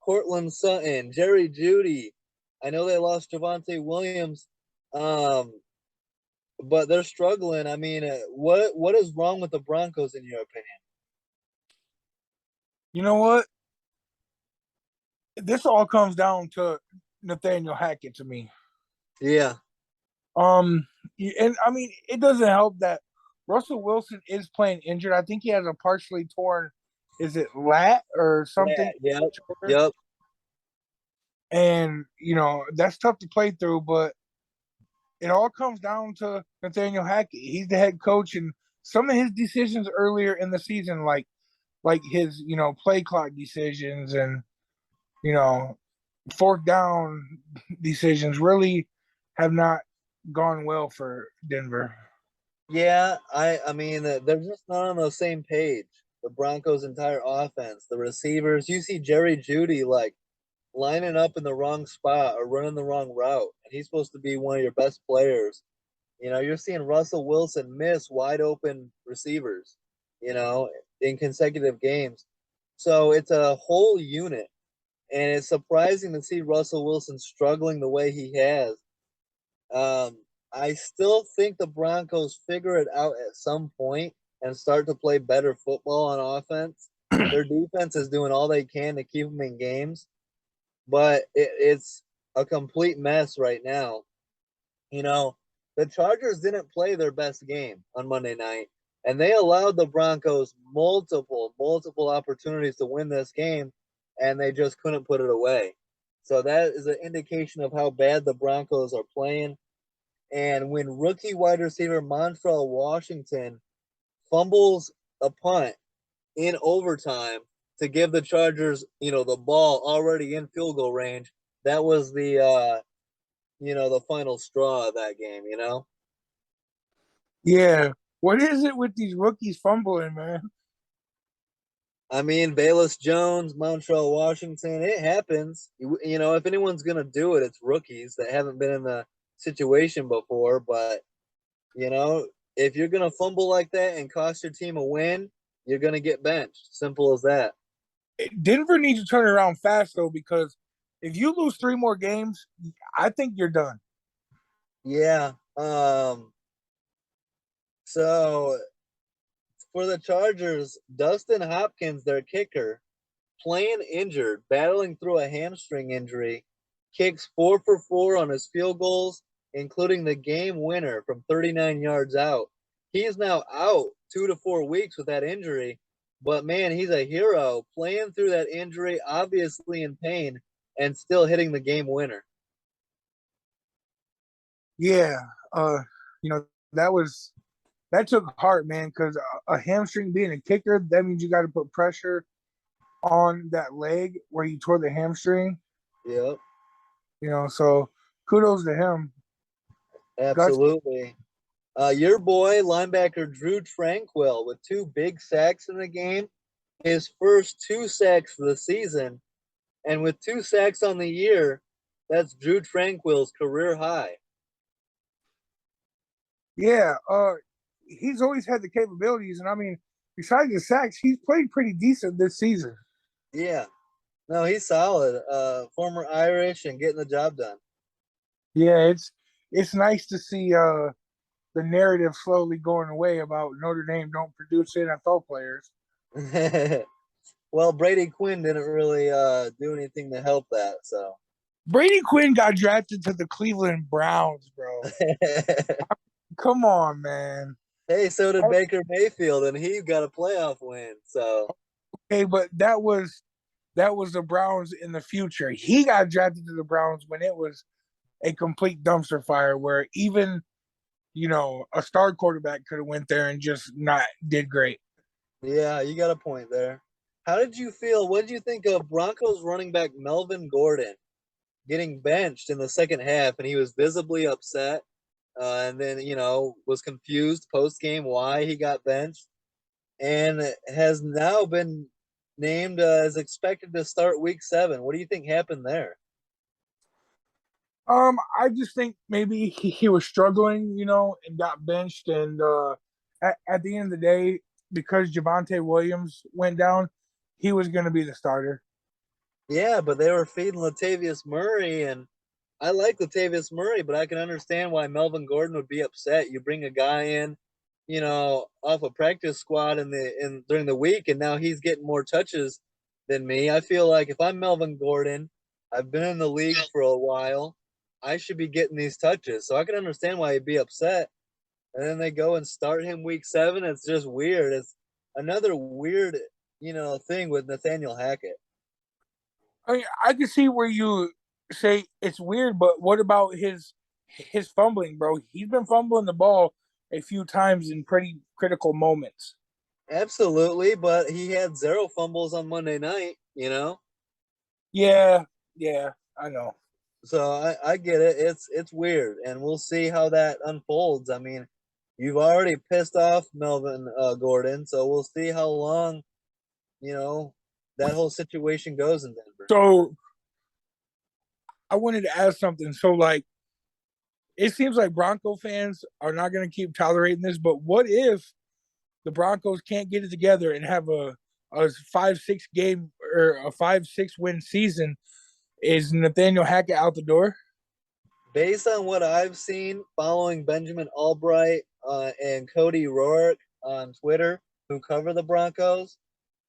Cortland Sutton, Jerry Jeudy. I know they lost Javonte Williams, um, but they're struggling. I mean, what is wrong with the Broncos in your opinion? you know what? This all comes down to Nathaniel Hackett to me. Yeah, Um, and I mean, it doesn't help that Russell Wilson is playing injured. I think he has a partially torn, is it lat or something? yep, yep. And that's tough to play through. But it all comes down to Nathaniel Hackett. He's the head coach, and some of his decisions earlier in the season, like his play clock decisions and you know fourth down decisions, really have not gone well for Denver. Yeah, I mean, they're just not on the same page. The Broncos' entire offense, the receivers. You see Jerry Jeudy like lining up in the wrong spot or running the wrong route, and he's supposed to be one of your best players. You're seeing Russell Wilson miss wide open receivers, you know, in consecutive games. So it's a whole unit, and it's surprising to see Russell Wilson struggling the way he has. I still think the Broncos figure it out at some point and start to play better football on offense. Their defense is doing all they can to keep them in games, but it's a complete mess right now. You know, the Chargers didn't play their best game on Monday night, and they allowed the Broncos multiple opportunities to win this game, and they just couldn't put it away. So that is an indication of how bad the Broncos are playing. And when rookie wide receiver Montrell Washington fumbles a punt in overtime to give the Chargers, the ball already in field goal range, that was the final straw of that game. Yeah. What is it with these rookies fumbling, man? I mean, Bayless Jones, Montrell Washington, it happens. If anyone's going to do it, it's rookies that haven't been in the situation before. But, if you're going to fumble like that and cost your team a win, you're going to get benched. Simple as that. Denver needs to turn it around fast though, because if you lose three more games, I think you're done. Yeah. So for the Chargers, Dustin Hopkins, their kicker, playing injured, battling through a hamstring injury, kicks 4 for 4 on his field goals, including the game winner from 39 yards out. He is now out 2 to 4 weeks with that injury, but man, he's a hero playing through that injury, obviously in pain, and still hitting the game winner. Yeah. Uh, you know, that took heart, man, because a hamstring being a kicker, that means you got to put pressure on that leg where you tore the hamstring. Yep, So kudos to him. Guts. absolutely. Your boy, linebacker Drew Tranquil, with 2 big sacks in the game, his first 2 sacks of the season, and with 2 sacks on the year, That's Drew Tranquill's career high. Yeah, he's always had the capabilities, and I mean, besides the sacks, he's played pretty decent this season. Yeah. No, he's solid. Former Irish and getting the job done. Yeah, it's nice to see the narrative slowly going away about Notre Dame don't produce NFL players. Well, Brady Quinn didn't really do anything to help that, so. Brady Quinn got drafted to the Cleveland Browns, bro. Come on, man. Hey, so did Baker Mayfield, and he got a playoff win. So, Okay, but that was the Browns in the future. He got drafted to the Browns when it was a complete dumpster fire where even, a star quarterback could have went there and just not did great. yeah, you got a point there. How did you feel? What did you think of Broncos running back Melvin Gordon getting benched in the second half, and he was visibly upset, and then was confused post game why he got benched, and has now been named as expected to start Week 7. What do you think happened there? I just think maybe he was struggling, and got benched. And at the end of the day, because Javante Williams went down, he was going to be the starter. Yeah, but they were feeding Latavius Murray, and I like Latavius Murray, but I can understand why Melvin Gordon would be upset. You bring a guy in, off a practice squad in during the week, and now he's getting more touches than me. I feel like if I'm Melvin Gordon, I've been in the league for a while, I should be getting these touches. So I can understand why he'd be upset. And then they go and start him week 7. It's just weird. It's another weird, thing with Nathaniel Hackett. I mean, I can see where you say it's weird, but what about his fumbling, bro? He's been fumbling the ball a few times in pretty critical moments. Absolutely, but he had 0 fumbles on Monday night. Yeah, yeah, I know. So I get it. It's weird, and we'll see how that unfolds. I mean, you've already pissed off Melvin Gordon, so we'll see how long you know that whole situation goes in Denver. So I wanted to ask something. So like, it seems like Bronco fans are not going to keep tolerating this, but what if the Broncos can't get it together and have a 5-6 game or a 5-6 win season? Is Nathaniel Hackett out the door? Based on what I've seen, following Benjamin Albright and Cody Rourke on Twitter, who cover the Broncos,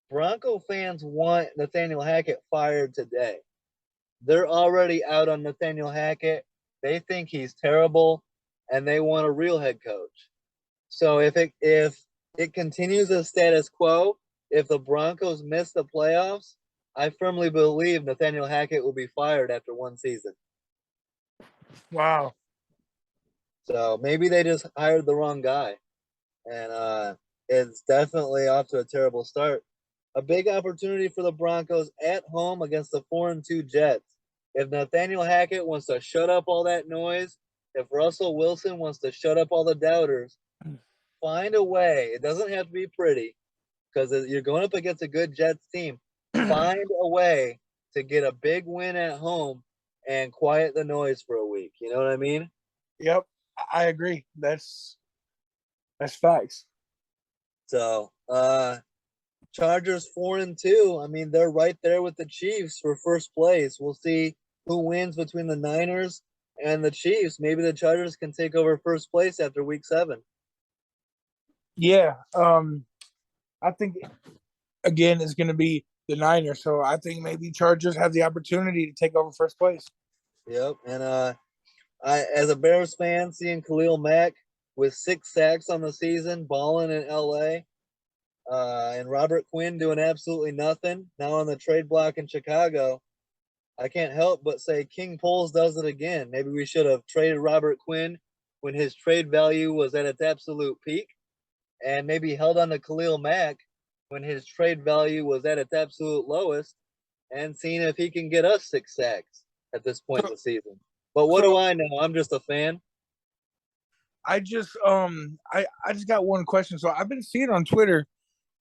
Bronco fans want Nathaniel Hackett fired today. They're already out on Nathaniel Hackett. They think he's terrible, and they want a real head coach. So if it continues the status quo, if the Broncos miss the playoffs, I firmly believe Nathaniel Hackett will be fired after one season. Wow. So maybe they just hired the wrong guy, and it's definitely off to a terrible start. A big opportunity for the Broncos at home against the 4-2 Jets. If Nathaniel Hackett wants to shut up all that noise, if Russell Wilson wants to shut up all the doubters, find a way. It doesn't have to be pretty because you're going up against a good Jets team. Find a way to get a big win at home and quiet the noise for a week. You know what I mean? Yep, I agree. That's facts. So, Chargers 4-2. I mean, they're right there with the Chiefs for first place. We'll see who wins between the Niners and the Chiefs. Maybe the Chargers can take over first place after week 7. Yeah. I think again it's going to be the Niners, so I think maybe Chargers have the opportunity to take over first place. Yep. And I as a Bears fan, seeing Khalil Mack with 6 sacks on the season, balling in LA, and Robert Quinn doing absolutely nothing now on the trade block in Chicago. I can't help but say King Poles does it again. Maybe we should have traded Robert Quinn when his trade value was at its absolute peak, and maybe held on to Khalil Mack when his trade value was at its absolute lowest, and seen if he can get us 6 sacks at this point in So, the season. But what do so I know? I'm just a fan. I just got one question. So I've been seeing on Twitter.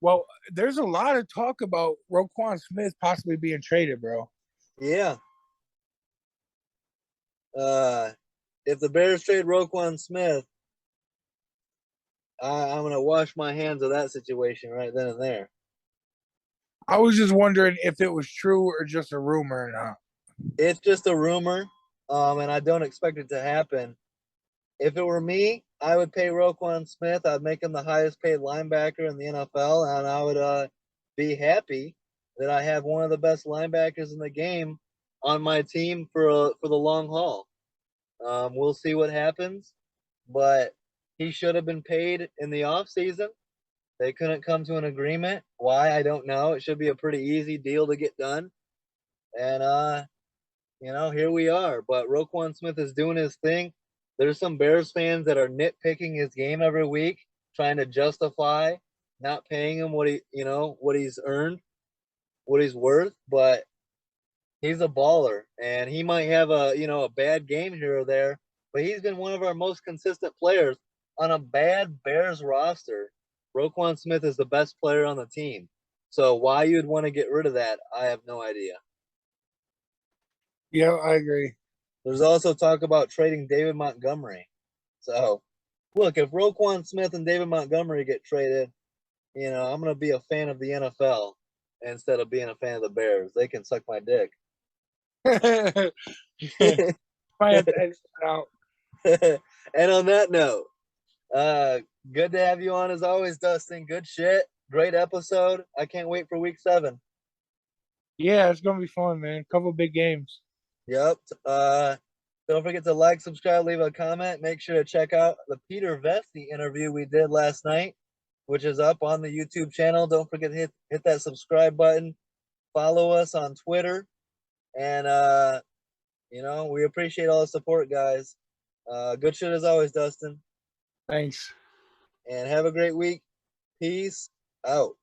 Well, there's a lot of talk about Roquan Smith possibly being traded, bro. Yeah. Uh, if the Bears trade Roquan Smith, I'm gonna wash my hands of that situation right then and there. I was just wondering if it was true or just a rumor or not. It's just a rumor, and I don't expect it to happen. If it were me, I would pay Roquan Smith. I'd make him the highest paid linebacker in the NFL, and I would be happy that I have one of the best linebackers in the game on my team for the long haul. We'll see what happens, but he should have been paid in the off season. They couldn't come to an agreement. Why? I don't know. It should be a pretty easy deal to get done. And here we are. But Roquan Smith is doing his thing. There's some Bears fans that are nitpicking his game every week, trying to justify not paying him what he's earned, what he's worth. But he's a baller, and he might have a bad game here or there, but he's been one of our most consistent players on a bad Bears roster. Roquan Smith is the best player on the team. So why you'd want to get rid of that, I have no idea. Yeah, I agree. There's also talk about trading David Montgomery. So look, if Roquan Smith and David Montgomery get traded, I'm going to be a fan of the NFL instead of being a fan of the Bears. They can suck my dick. Might have to edit that out. And on that note, uh, good to have you on as always, Dustin. Good shit. Great episode. I can't wait for week 7. Yeah, it's gonna be fun, man. Couple big games. Yep. Don't forget to like, subscribe, leave a comment. Make sure to check out the Peter Vesti interview we did last night, which is up on the YouTube channel. Don't forget to hit that subscribe button. Follow us on Twitter. And we appreciate all the support, guys. Good shit as always, Dustin. Thanks. And have a great week. Peace out.